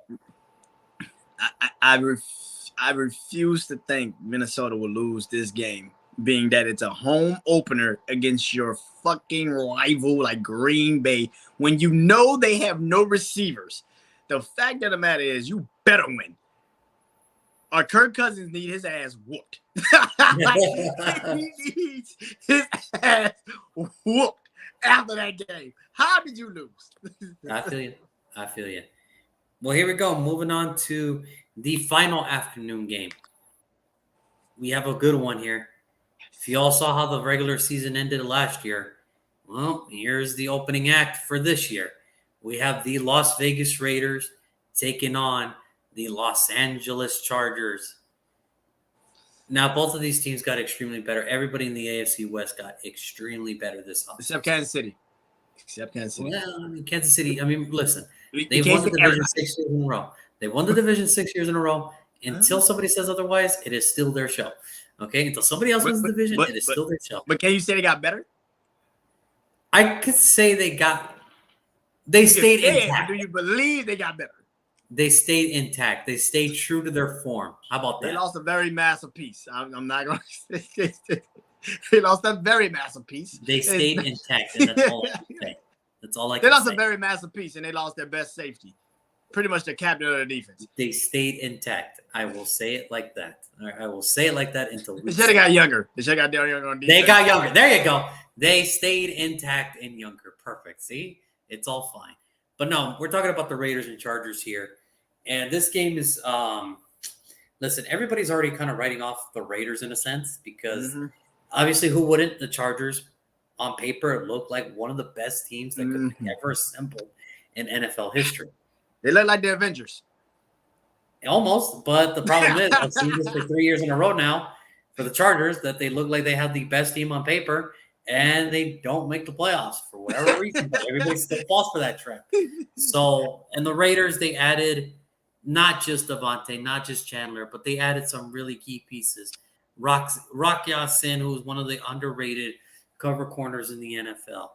I refuse to think Minnesota will lose this game, being that it's a home opener against your fucking rival like Green Bay when you know they have no receivers. The fact of the matter is you better win. Or Kirk Cousins need his ass whooped. He needs his ass whooped after that game. How did you lose? I feel you. Well, here we go. Moving on to the final afternoon game. We have a good one here. If you all saw how the regular season ended last year, well, here's the opening act for this year. We have the Las Vegas Raiders taking on the Los Angeles Chargers. Now, both of these teams got extremely better. Everybody in the AFC West got extremely better this offseason. Except Kansas City. Well, Kansas City, listen. They've won the division 6 years in a row. They won the division 6 years in a row. Until somebody says otherwise, it is still their show. Okay? Until somebody else wins the division, it is still their show. But can you say they got better? I could say they stayed intact. Do you believe they got better? They stayed intact. They stayed true to their form. How about that? They lost a very massive piece. I'm not going to say they lost a very massive piece. They stayed intact, and that's all I can say. That's all I can say. They lost a very massive piece, and they lost their best safety. Pretty much the captain of the defense. They stayed intact. I will say it like that. I will say it like that until they should have got younger. They should have got younger on defense. They got younger. There you go. They stayed intact and younger. Perfect. See? It's all fine. But no, we're talking about the Raiders and Chargers here. And this game is listen, everybody's already kind of writing off the Raiders in a sense because obviously who wouldn't? The Chargers on paper look like one of the best teams that could ever assemble in NFL history. They look like the Avengers. Almost, but the problem is I've seen this for 3 years in a row now for the Chargers that they look like they have the best team on paper and they don't make the playoffs for whatever reason. But everybody still falls for that trap. So, and the Raiders, they added not just Devontae, not just Chandler, but they added some really key pieces. Rock Ya-Sin, who's one of the underrated cover corners in the NFL.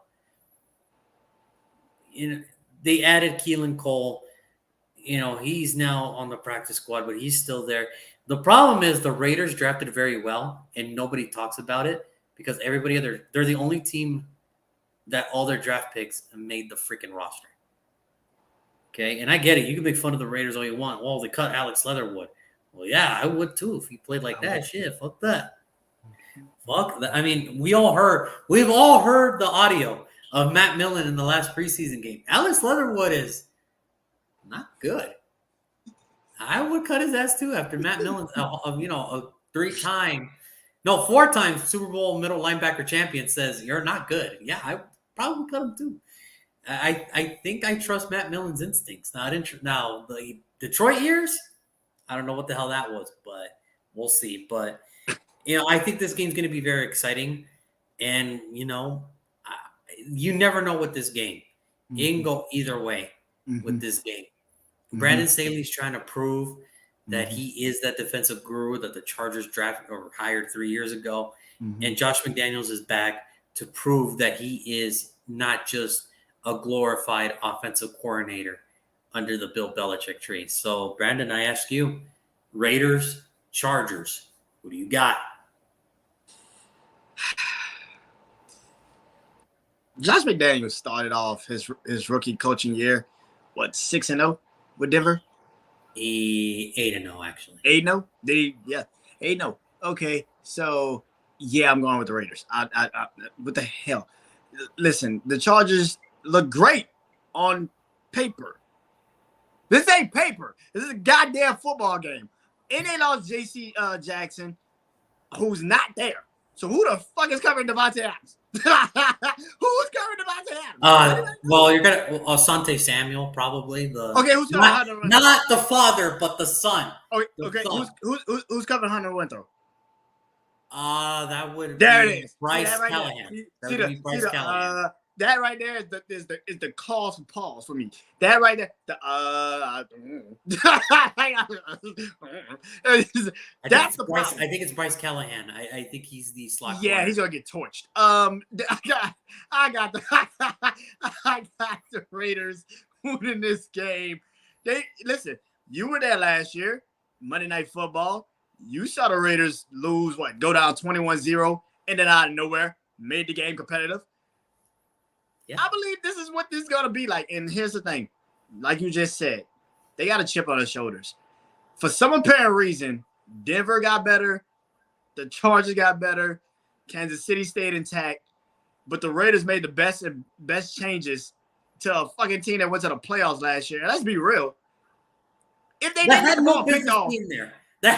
They added Keelan Cole. He's now on the practice squad, but he's still there. The problem is the Raiders drafted very well, and nobody talks about it because everybody they're the only team that all their draft picks made the freaking roster. Okay, and I get it. You can make fun of the Raiders all you want. Well, they cut Alex Leatherwood. Well, yeah, I would too if he played like that. Shit, fuck that. Fuck that. I mean, we've all heard the audio of Matt Millen in the last preseason game. Alex Leatherwood is not good. I would cut his ass too after Matt Millen's, a 4-time Super Bowl middle linebacker champion says you're not good. Yeah, I probably cut him too. I think I trust Matt Millen's instincts. Now the Detroit years, I don't know what the hell that was, but we'll see. But I think this game's going to be very exciting, and you never know with this game. It can go either way with this game. Brandon Staley's trying to prove that he is that defensive guru that the Chargers drafted or hired 3 years ago. And Josh McDaniels is back to prove that he is not just a glorified offensive coordinator under the Bill Belichick tree. So, Brandon, I ask you, Raiders, Chargers, who do you got? Josh McDaniels started off his rookie coaching year, 6-0 with Denver? 8-0, actually. 8-0? 8-0. Okay, so yeah, I'm going with the Raiders. What the hell? Listen, the Chargers look great on paper. This ain't paper. This is a goddamn football game. And they lost J.C. Jackson, who's not there. So who the fuck is covering Devontae Adams? Who's covering Devontae Adams? Well, you're gonna Asante Samuel probably who's covering not the father but the son. Okay. Son. Who's covering Hunter Winthrow? That would there be it is. Bryce right Callahan. Callahan. That right there is the cause for pause for me. That right there, that's the Bryce. problem. I think it's Bryce Callahan. I think he's the slot. Yeah, corner. he's gonna get torched. I got the Raiders winning this game. Listen. You were there last year, Monday Night Football. You saw the Raiders lose, go down 21-0, and then out of nowhere, made the game competitive. Yeah. I believe this is what this is going to be like. And here's the thing. Like you just said, they got a chip on their shoulders. For some apparent reason, Denver got better. The Chargers got better. Kansas City stayed intact. But the Raiders made the best changes to a fucking team that went to the playoffs last year. And let's be real. If they didn't had no business being there. They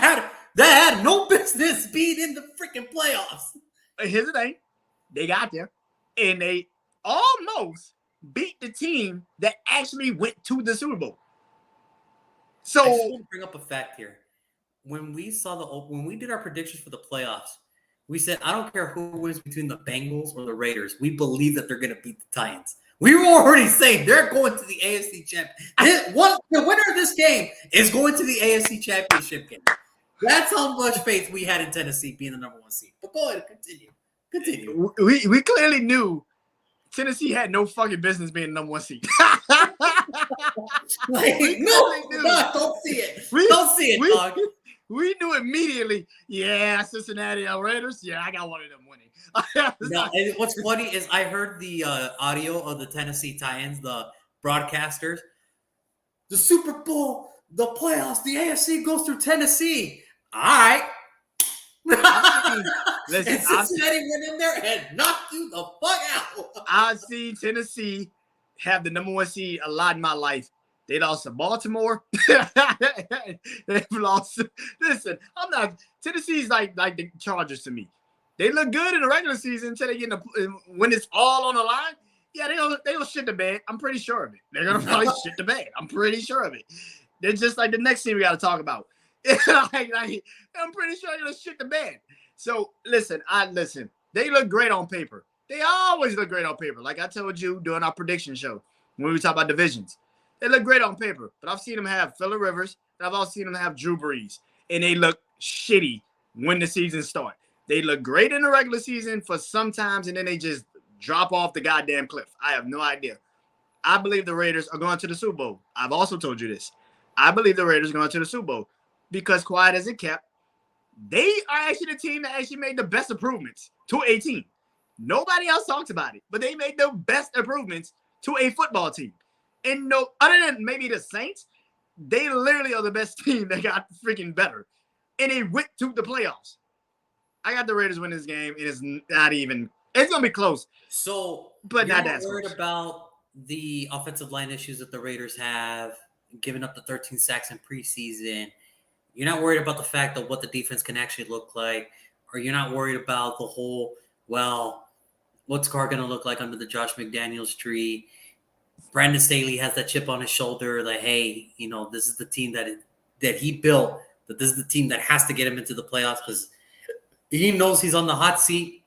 had no business being in the freaking playoffs. Here's the thing. They got there. And they almost beat the team that actually went to the Super Bowl. So I just want to bring up a fact here. When we did our predictions for the playoffs, we said, I don't care who wins between the Bengals or the Raiders. We believe that they're going to beat the Titans. We were already saying they're going to the AFC Championship. The winner of this game is going to the AFC Championship game. That's how much faith we had in Tennessee being the number one seed. But go ahead, continue. We clearly knew Tennessee had no fucking business being the number one seed. Don't see it, dog. We knew immediately. Yeah, Cincinnati Raiders. Yeah, I got one of them winning. No, and what's funny is I heard the audio of the Tennessee Titans, the broadcasters. The Super Bowl, the playoffs, the AFC goes through Tennessee. All right. Listen, and Cincinnati went in there and knocked you the fuck out. I've seen Tennessee have the number one seed a lot in my life. They lost to Baltimore. They've lost. Listen, I'm not. Tennessee's like the Chargers to me. They look good in the regular season until they get when it's all on the line. Yeah, they'll shit the bed. I'm pretty sure of it. They're gonna probably shit the bed. I'm pretty sure of it. They're just like the next team we got to talk about. I'm pretty sure they're gonna shit the bed. So listen. They look great on paper. They always look great on paper. Like I told you during our prediction show when we talk about divisions. They look great on paper, but I've seen them have Phillip Rivers, and I've also seen them have Drew Brees, and they look shitty when the season starts. They look great in the regular season for sometimes, and then they just drop off the goddamn cliff. I have no idea. I believe the Raiders are going to the Super Bowl. I've also told you this. I believe the Raiders are going to the Super Bowl because, quiet as it kept, they are actually the team that actually made the best improvements to a team. Nobody else talks about it, but they made the best improvements to a football team. And no, other than maybe the Saints, they literally are the best team that got freaking better. And they went to the playoffs. I got the Raiders win this game. It is not even – it's going to be close. So but you're not not that worried close. about the offensive line issues that the Raiders have, giving up the 13 sacks in preseason. You're not worried about the fact of what the defense can actually look like, or you're not worried about the whole, well, what's Carr going to look like under the Josh McDaniels tree? Brandon Staley has that chip on his shoulder that, hey, this is the team that he built, that this is the team that has to get him into the playoffs because he knows he's on the hot seat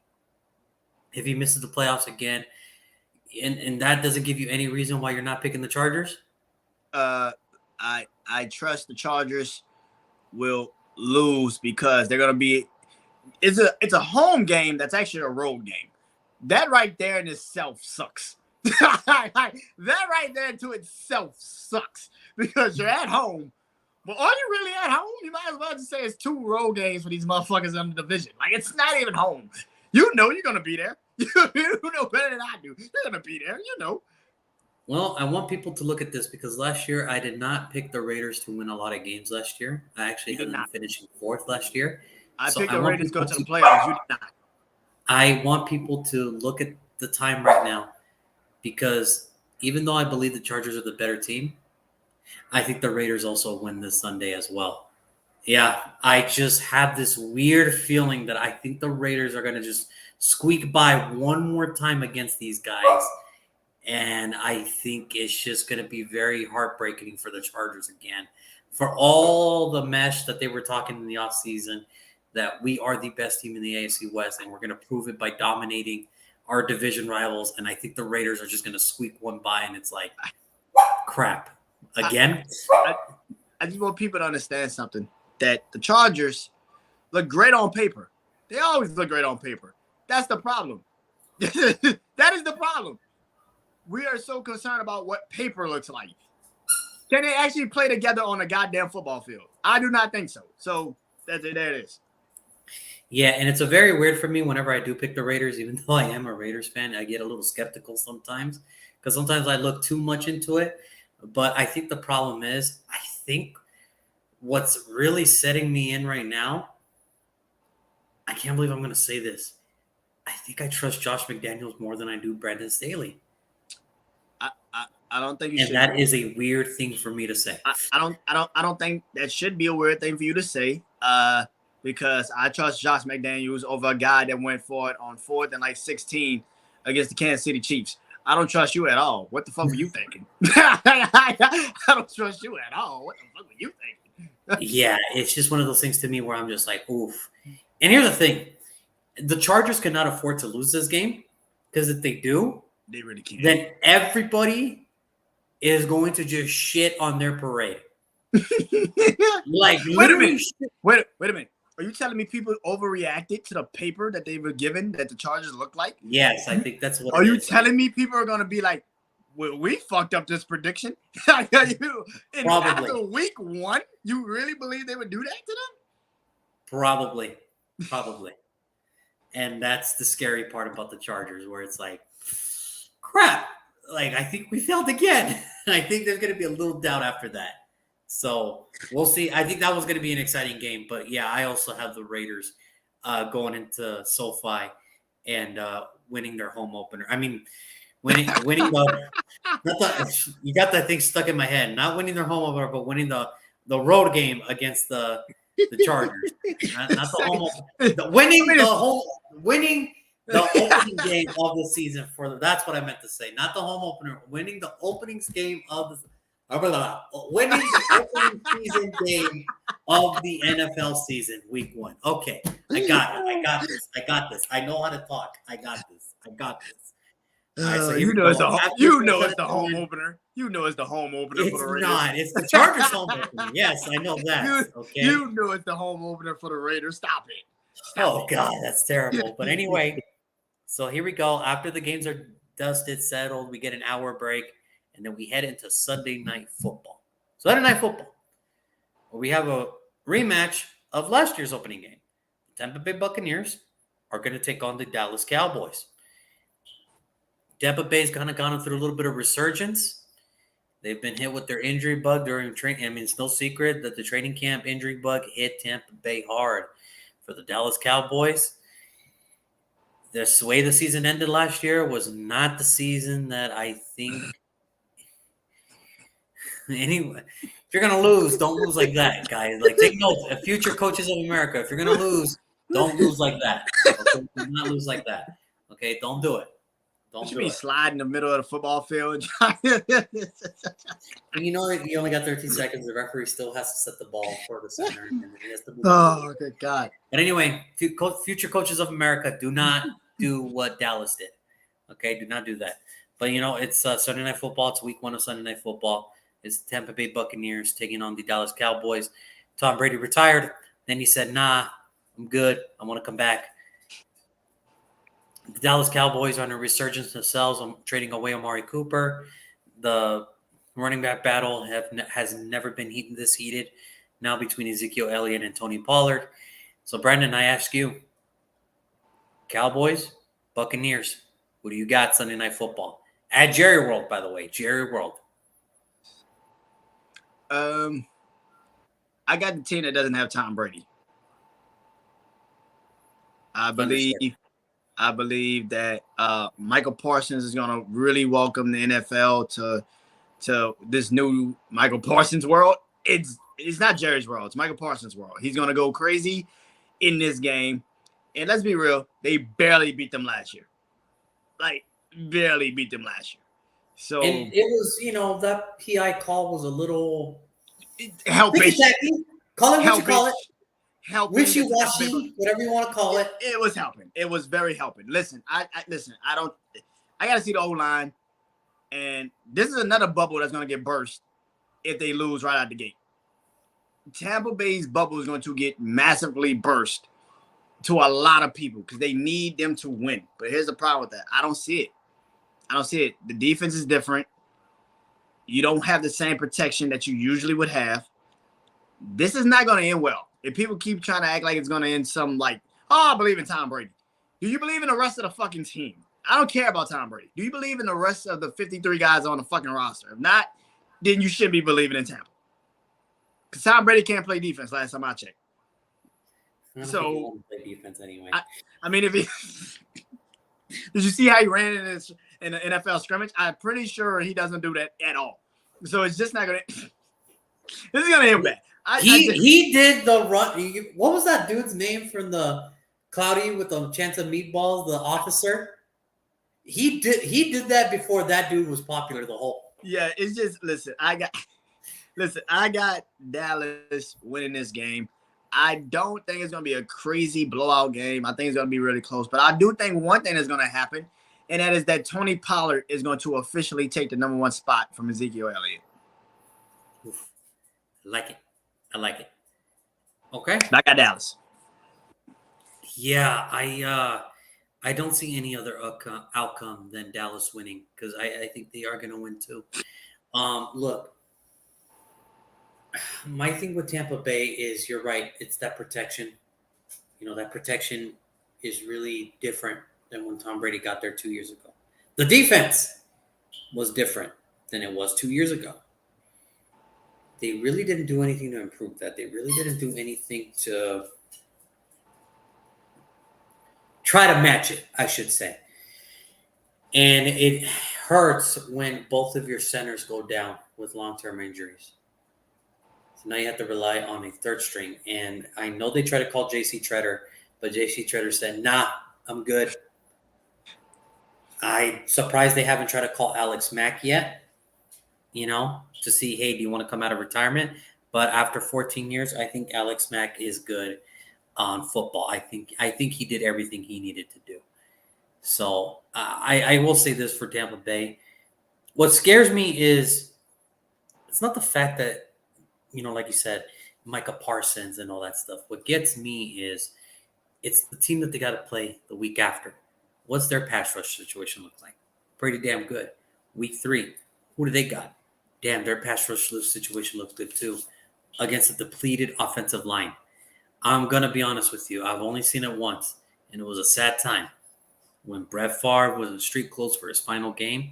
if he misses the playoffs again. And that doesn't give you any reason why you're not picking the Chargers? I trust the Chargers will lose because they're going to be – it's a home game that's actually a road game. That right there in itself sucks. That right there to itself sucks because you're at home. But are you really at home? You might as well just say it's 2 road games for these motherfuckers under the division. Like, it's not even home. You know you're going to be there. You know better than I do. You're going to be there. You know. Well, I want people to look at this because last year I did not pick the Raiders to win a lot of games last year. I actually had them finishing 4th last year. I picked the Raiders go to the playoffs. You did not. I want people to look at the time right now because even though I believe the Chargers are the better team, I think the Raiders also win this Sunday as well. Yeah, I just have this weird feeling that I think the Raiders are going to just squeak by one more time against these guys. And I think it's just going to be very heartbreaking for the Chargers again. For all the mesh that they were talking in the offseason, that we are the best team in the AFC West, and we're going to prove it by dominating our division rivals. And I think the Raiders are just going to squeak one by, and it's like, crap. Again? I just want people to understand something, that the Chargers look great on paper. They always look great on paper. That's the problem. That is the problem. We are so concerned about what paper looks like. Can they actually play together on a goddamn football field? I do not think so. So there it is. Yeah, and it's a very weird for me whenever I do pick the Raiders, even though I am a Raiders fan. I get a little skeptical sometimes because sometimes I look too much into it. But I think the problem is, I think what's really setting me in right now, I can't believe I'm going to say this. I think I trust Josh McDaniels more than I do Brandon Staley. I don't think you should. And that is a weird thing for me to say. I don't think that should be a weird thing for you to say. Because I trust Josh McDaniels over a guy that went for it on 4th and 16 against the Kansas City Chiefs. I don't trust you at all. What the fuck were you thinking? I don't trust you at all. What the fuck were you thinking? Yeah, it's just one of those things to me where I'm just like, oof. And here's the thing. The Chargers cannot afford to lose this game because if they do, they really can't. Then everybody is going to just shit on their parade. Like, wait a minute. Wait a minute. Are you telling me people overreacted to the paper that they were given that the Chargers look like? Yes, I think that's what Are you telling me people are going to be like, well, we fucked up this prediction? Probably. After week 1, you really believe they would do that to them? Probably. And that's the scary part about the Chargers, where it's like, crap. Like, I think we failed again. I think there's going to be a little doubt after that. So we'll see. I think that was going to be an exciting game. But, yeah, I also have the Raiders going into SoFi and winning their home opener. I mean, winning the – you got that thing stuck in my head. Not winning their home opener, but winning the road game against the Chargers. Not the home opener. Winning the opening game of the season that's what I meant to say. Not the home opener. Winning the opening game of the winning the opening season game of the NFL season, week 1. Okay, I got it. I got this. I know how to talk. I got this. All right, so it's the home opener. You know it's the home opener for the Raiders. It's not. It's the Chargers home opener. Yes, I know that. Okay. You know it's the home opener for the Raiders. Stop it. God, that's terrible. But anyway, so here we go. After the games are dusted, settled, we get an hour break, and then we head into Sunday Night Football. Sunday Night Football, where we have a rematch of last year's opening game. The Tampa Bay Buccaneers are going to take on the Dallas Cowboys. Tampa Bay's kind of gone through a little bit of resurgence, They've been hit with their injury bug during training. I mean, it's no secret that the training camp injury bug hit Tampa Bay hard. For the Dallas Cowboys, the way the season ended last year was not the season that I think. Anyway, if you're gonna lose, don't lose like that, guys. Like, take notes. Future coaches of America, if you're gonna lose, don't lose like that. Okay? Do not lose like that. Okay, don't do it. You Don't should do be it. sliding in the middle of the football field. And you know, you only got 13 seconds. The referee still has to set the ball for the center, and then he has to move. Oh, good God. But anyway, future coaches of America, do not do what Dallas did. Okay, do not do that. But you know, it's Sunday Night Football. It's week 1 of Sunday Night Football. It's Tampa Bay Buccaneers taking on the Dallas Cowboys. Tom Brady retired. Then he said, "Nah, I'm good. I want to come back." The Dallas Cowboys are on a resurgence themselves. I'm trading away Amari Cooper. The running back battle has never been this heated now between Ezekiel Elliott and Tony Pollard. So, Brandon, I ask you, Cowboys, Buccaneers, who do you got Sunday Night Football? At Jerry World, by the way. Jerry World. I got the team that doesn't have Tom Brady. I believe that Michael Parsons is going to really welcome the NFL to this new Michael Parsons world. It's not Jerry's world. It's Michael Parsons' world. He's going to go crazy in this game. And let's be real, they barely beat them last year. Like, barely beat them last year. So And it was, that PI call was a little helpish. Call it what you call it. Helping. Wishy-washy, whatever you want to call it. It was helping. It was very helping. Listen, I gotta see the O-line. And this is another bubble that's gonna get burst if they lose right out the gate. Tampa Bay's bubble is going to get massively burst to a lot of people because they need them to win. But here's the problem with that. I don't see it. The defense is different. You don't have the same protection that you usually would have. This is not going to end well. If people keep trying to act like it's going to end some like, oh, I believe in Tom Brady. Do you believe in the rest of the fucking team? I don't care about Tom Brady. Do you believe in the rest of the 53 guys on the fucking roster? If not, then you should be believing in Tampa. Because Tom Brady can't play defense last time I checked. I don't think he won't play defense anyway. I mean, if he did you see how he ran in the NFL scrimmage? I'm pretty sure he doesn't do that at all. So it's just not gonna. This is gonna end bad. He did the run. What was that dude's name from the Cloudy with the chance of meatballs? The officer. He did that before that dude was popular. The whole. Yeah, it's just listen. I got Dallas winning this game. I don't think it's going to be a crazy blowout game. I think it's going to be really close. But I do think one thing is going to happen, and that is that Tony Pollard is going to officially take the number 1 spot from Ezekiel Elliott. Oof. I like it. Okay. I got Dallas. Yeah, I don't see any other outcome than Dallas winning because I think they are going to win too. Look. My thing with Tampa Bay is you're right. It's that protection. That protection is really different than when Tom Brady got there 2 years ago. The defense was different than it was 2 years ago. They really didn't do anything to improve that. They really didn't do anything to try to match it, I should say. And it hurts when both of your centers go down with long-term injuries. Now you have to rely on a third string. And I know they try to call J.C. Tretter, but J.C. Tretter said, nah, I'm good. I'm surprised they haven't tried to call Alex Mack yet, to see, hey, do you want to come out of retirement? But after 14 years, I think Alex Mack is good on football. I think he did everything he needed to do. So I will say this for Tampa Bay. What scares me is it's not the fact that, like you said, Micah Parsons and all that stuff. What gets me is it's the team that they got to play the week after. What's their pass rush situation look like? Pretty damn good. Week 3, who do they got? Damn, their pass rush situation looks good too against a depleted offensive line. I'm going to be honest with you. I've only seen it once, and it was a sad time when Brett Favre was in street clothes for his final game.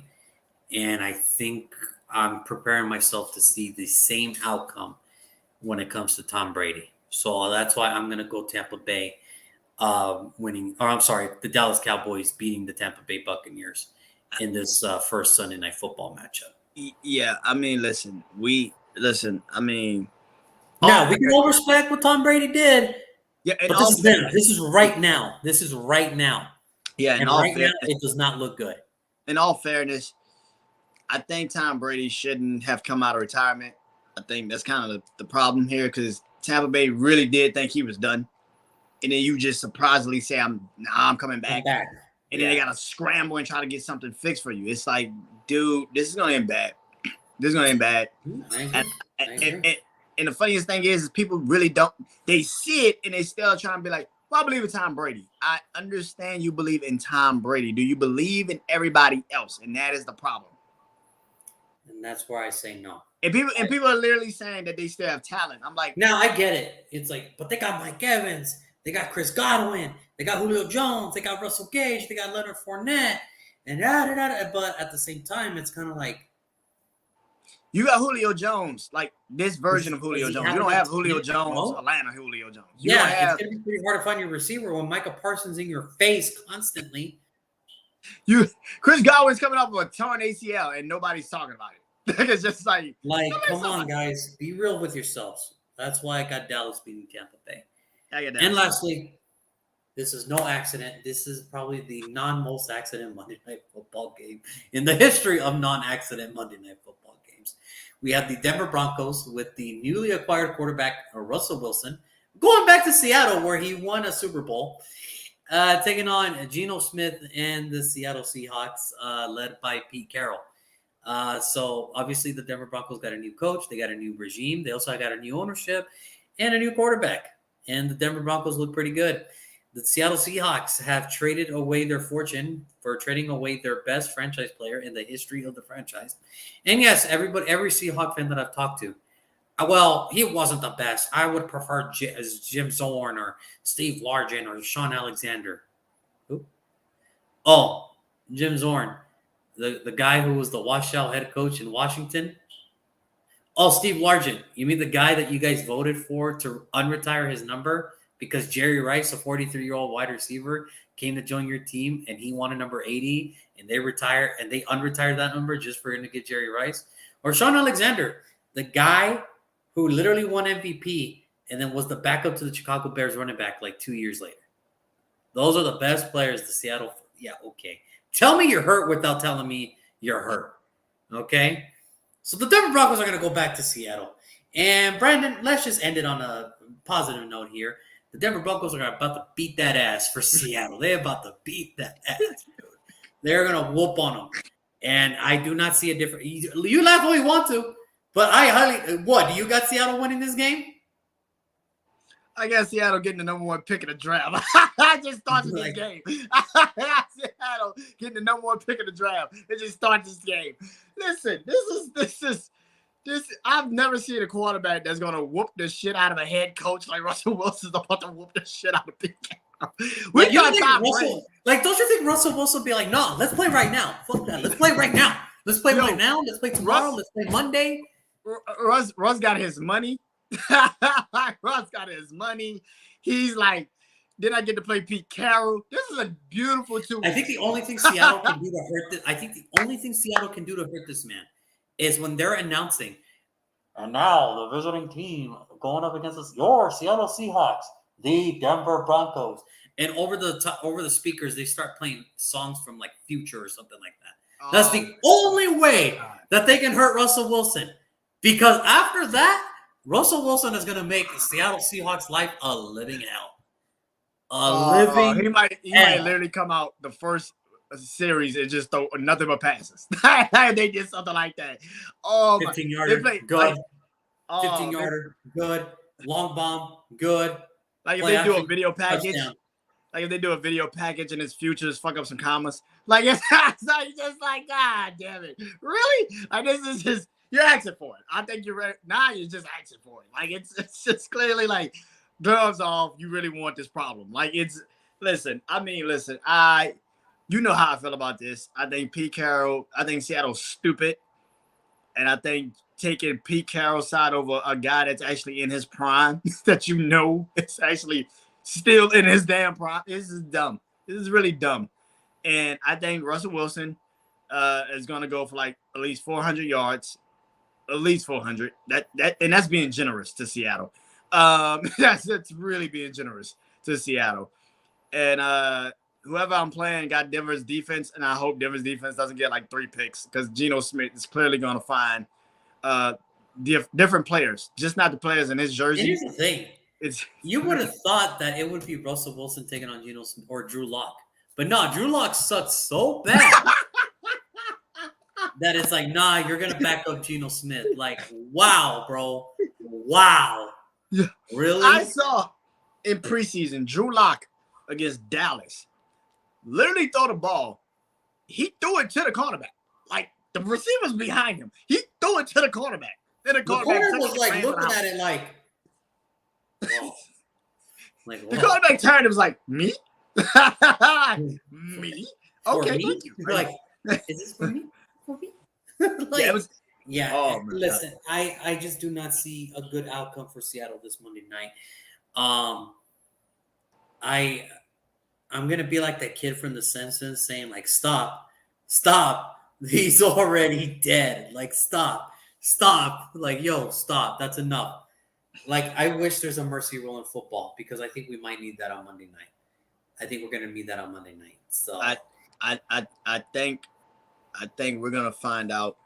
And I think I'm preparing myself to see the same outcome when it comes to Tom Brady. So that's why I'm going to go Tampa Bay winning. Or I'm sorry, the Dallas Cowboys beating the Tampa Bay Buccaneers in this first Sunday Night Football matchup. Yeah, I mean, listen. I mean, Now we can all respect what Tom Brady did, yeah, but this is now. This is right now. This is right now. Yeah, and right now it does not look good. In all fairness, I think Tom Brady shouldn't have come out of retirement. I think that's kind of the problem here because Tampa Bay really did think he was done. And then you just surprisingly say, I'm coming back. And then they got to scramble and try to get something fixed for you. It's like, dude, this is going to end bad. This is going to end bad. And the funniest thing is people really don't, they see it and they still trying to be like, well, I believe in Tom Brady. I understand you believe in Tom Brady. Do you believe in everybody else? And that is the problem. And that's where I say no. And people are literally saying that they still have talent. I'm like, now I get it. It's like, but they got Mike Evans, they got Chris Godwin, they got Julio Jones, they got Russell Gage, they got Leonard Fournette, and but at the same time, it's kind of like you got Julio Jones, like this version of Julio Jones. You don't have Julio Jones, Atlanta Julio Jones. It's gonna be pretty hard to find your receiver when Micah Parsons in your face constantly. Chris Godwin's coming off of a torn ACL and nobody's talking about it. It's just like come on, guys, be real with yourselves. That's why I got Dallas beating Tampa Bay. And lastly, this is no accident. This is probably the non-most accident Monday Night Football game in the history of non-accident Monday Night Football games. We have the Denver Broncos with the newly acquired quarterback Russell Wilson going back to Seattle where he won a Super Bowl, taking on Geno Smith and the Seattle Seahawks, led by Pete Carroll. So obviously the Denver Broncos got a new coach. They got a new regime. They also got a new ownership and a new quarterback. And the Denver Broncos look pretty good. The Seattle Seahawks have traded away their fortune for trading away their best franchise player in the history of the franchise. And yes, every Seahawk fan that I've talked to, well, he wasn't the best. I would prefer Jim Zorn or Steve Largent or Sean Alexander. Who? Oh, Jim Zorn. The guy who was the washout head coach in Washington. Oh, Steve Largent. You mean the guy that you guys voted for to unretire his number because Jerry Rice, a 43-year-old wide receiver, came to join your team and he wanted number 80 and they unretired that number just for him to get Jerry Rice? Or Sean Alexander, the guy who literally won MVP and then was the backup to the Chicago Bears running back like 2 years later. Those are the best players the Seattle. Yeah, okay. Tell me you're hurt without telling me you're hurt. Okay? So the Denver Broncos are going to go back to Seattle. And Brandon, let's just end it on a positive note here. The Denver Broncos are about to beat that ass for Seattle. They're about to beat that ass, dude. They're going to whoop on them. And I do not see a difference. You laugh all you want to, but I highly – what, do you got Seattle winning this game? I got Seattle getting the number one pick in the draft. I just started this game. Seattle getting the number one pick in the draft. It just started this game. Listen, this. I've never seen a quarterback that's gonna whoop the shit out of a head coach like Russell Wilson's about to whoop the shit out of Pete Carroll. Don't you think Russell Wilson would be like, no, let's play right now. Fuck that. Let's play right now. Let's play right now. Let's play tomorrow. Let's play Monday. Russ got his money. Russ got his money. He's like, then I get to play Pete Carroll. This is a beautiful 2 weeks. I think the only thing Seattle can do to hurt this, man is when they're announcing, and now the visiting team going up against your Seattle Seahawks, the Denver Broncos, and over the speakers they start playing songs from like Future or something like that. That's the only way that they can hurt Russell Wilson, because after that, Russell Wilson is going to make the Seattle Seahawks life a living hell. He might literally come out the first series and just throw nothing but passes. They did something like that. 15-yarder, good. 15-yarder, good. Long bomb, good. Like if they do a video package. Touchdown. Like if they do a video package and it's Futures, fuck up some commas. Like it's just like, God damn it. Really? Like this is just, you're asking for it. I think you're ready. Now you're just asking for it. Like it's just clearly like gloves off. You really want this problem. Like listen, you know how I feel about this. I think Pete Carroll, I think Seattle's stupid. And I think taking Pete Carroll's side over a guy that's actually in his prime, that is actually still in his damn prime, this is dumb. This is really dumb. And I think Russell Wilson is going to go for like at least 400 yards, at least 400. That's being generous to Seattle. That's really being generous to Seattle. And whoever I'm playing got Denver's defense, and I hope Denver's defense doesn't get like 3 picks because Geno Smith is clearly going to find different players, just not the players in his jersey. And here's the thing. You would have thought that it would be Russell Wilson taking on Geno Smith or Drew Lock. But no, Drew Lock sucks so bad that it's like, nah, you're going to back up Geno Smith. Like, wow, bro. Wow. Really? I saw in preseason Drew Lock against Dallas literally throw the ball. He threw it to the cornerback. Like, the receiver's behind him. He threw it to the cornerback. Then the corner was like looking at it like, whoa. Like, the cornerback turned and was like, me? Me? Okay, me? thank you. Like, is this for me? For me? Like, yeah. Oh, listen, I just do not see a good outcome for Seattle this Monday night. I'm gonna be like that kid from The Simpsons saying, like, stop. He's already dead. Like, stop. Like, yo, stop. That's enough. Like, I wish there's a mercy rule in football because I think we might need that on Monday night. I think we're gonna need that on Monday night. So I think we're gonna find out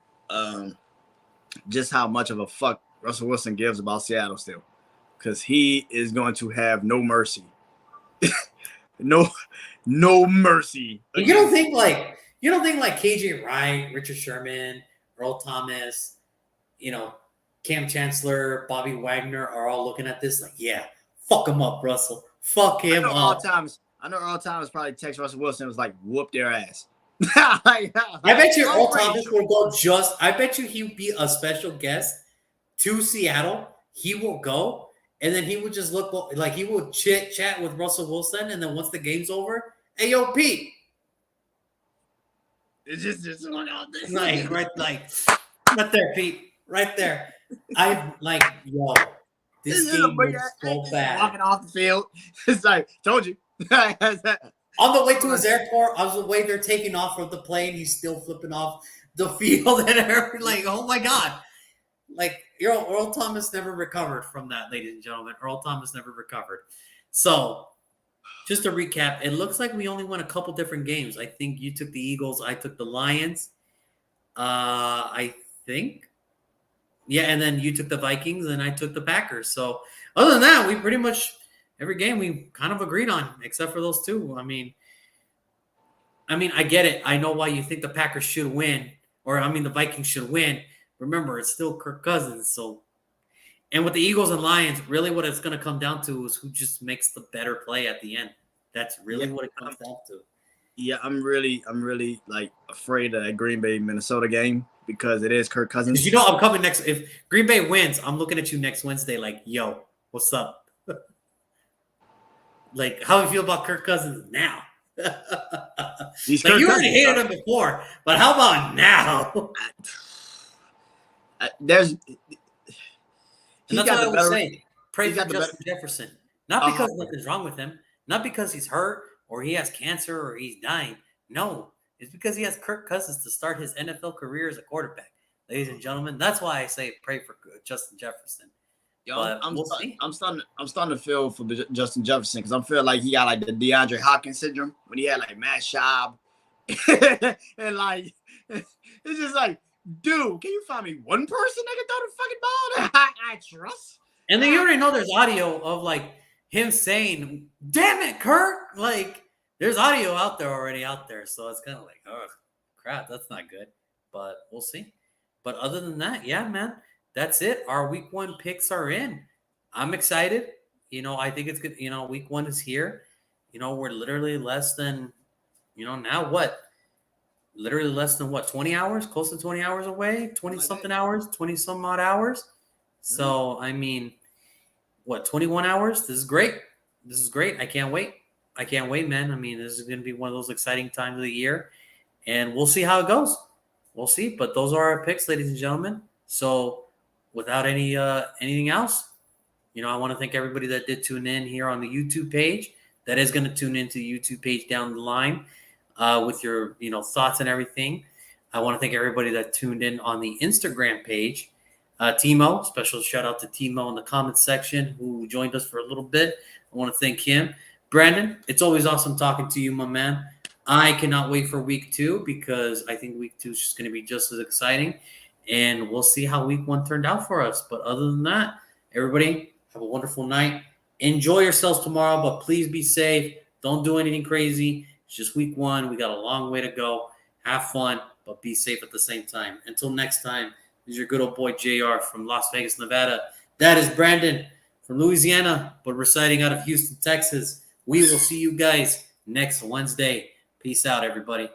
just how much of a fuck Russell Wilson gives about Seattle still, because he is going to have no mercy. no mercy. You don't think like KJ Wright, Richard Sherman, Earl Thomas, Cam Chancellor, Bobby Wagner are all looking at this like, yeah, fuck him up, Russell. Fuck him up. I know Earl Thomas probably text Russell Wilson and was like, whoop their ass. I bet you Earl Thomas will go I bet you he'll be a special guest to Seattle. He will go, and then he would just look like he would chat with Russell Wilson, and then once the game's over, hey, yo, Pete. It's just one out there. Right there, Pete. Right there. I like, yo, this game was so bad. Walking off the field. It's like, told you. On the way to his airport, on the way they're taking off from the plane, he's still flipping off the field and everything. Like, oh my God. Like, Earl Thomas never recovered from that, ladies and gentlemen. Earl Thomas never recovered. So, just to recap, it looks like we only won a couple different games. I think you took the Eagles. I took the Lions. I think. Yeah, and then you took the Vikings, and I took the Packers. So, other than that, we pretty much – every game we kind of agreed on, except for those two. I mean, I get it. I know why you think the Packers should win, the Vikings should win. Remember, it's still Kirk Cousins. So, and with the Eagles and Lions, really what it's going to come down to is who just makes the better play at the end. That's really what it comes down to. Yeah, I'm really like afraid of that Green Bay Minnesota game because it is Kirk Cousins. I'm coming next. If Green Bay wins, I'm looking at you next Wednesday like, yo, what's up? Like, how do you feel about Kirk Cousins now? You already hated him before, but how about now? That's what I was saying. Pray for Justin Jefferson. Not because nothing's wrong with him. Not because he's hurt or he has cancer or he's dying. No, it's because he has Kirk Cousins to start his NFL career as a quarterback. Ladies and gentlemen, that's why I say pray for Justin Jefferson. Yo, I'm starting to feel for Justin Jefferson because I'm feeling like he got like the DeAndre Hopkins syndrome when he had like Matt Schaub. And like it's just like, dude, can you find me one person that can throw the fucking ball that I trust? And then you already know there's audio of like him saying, damn it, Kirk. Like there's audio already out there. So it's kind of like, oh crap, that's not good. But we'll see. But other than that, yeah, man. That's it. Our week 1 picks are in. I'm excited. I think it's good. Week 1 is here. We're literally less than, now what? Literally less than what? 20 hours? Close to 20 hours away? 20-something hours? 20-some odd hours? So, 21 hours? This is great. I can't wait. Man. This is going to be one of those exciting times of the year. And we'll see how it goes. we'll see. But those are our picks, ladies and gentlemen. So without anything else, I want to thank everybody that did tune in here on the YouTube page. That is going to tune into the YouTube page down the line with your thoughts and everything. I want to thank everybody that tuned in on the Instagram page. Timo, special shout out to Timo in the comments section who joined us for a little bit. I want to thank him. Brandon, it's always awesome talking to you, my man. I cannot wait for week 2 because I think week 2 is just going to be just as exciting. And we'll see how week 1 turned out for us. But other than that, everybody have a wonderful night. Enjoy yourselves tomorrow, but please be safe. Don't do anything crazy. It's just week 1. We got a long way to go. Have fun, but be safe at the same time. Until next time, this is your good old boy JR from Las Vegas, Nevada. That is Brandon from Louisiana, but residing out of Houston, Texas. We will see you guys next Wednesday. Peace out, everybody.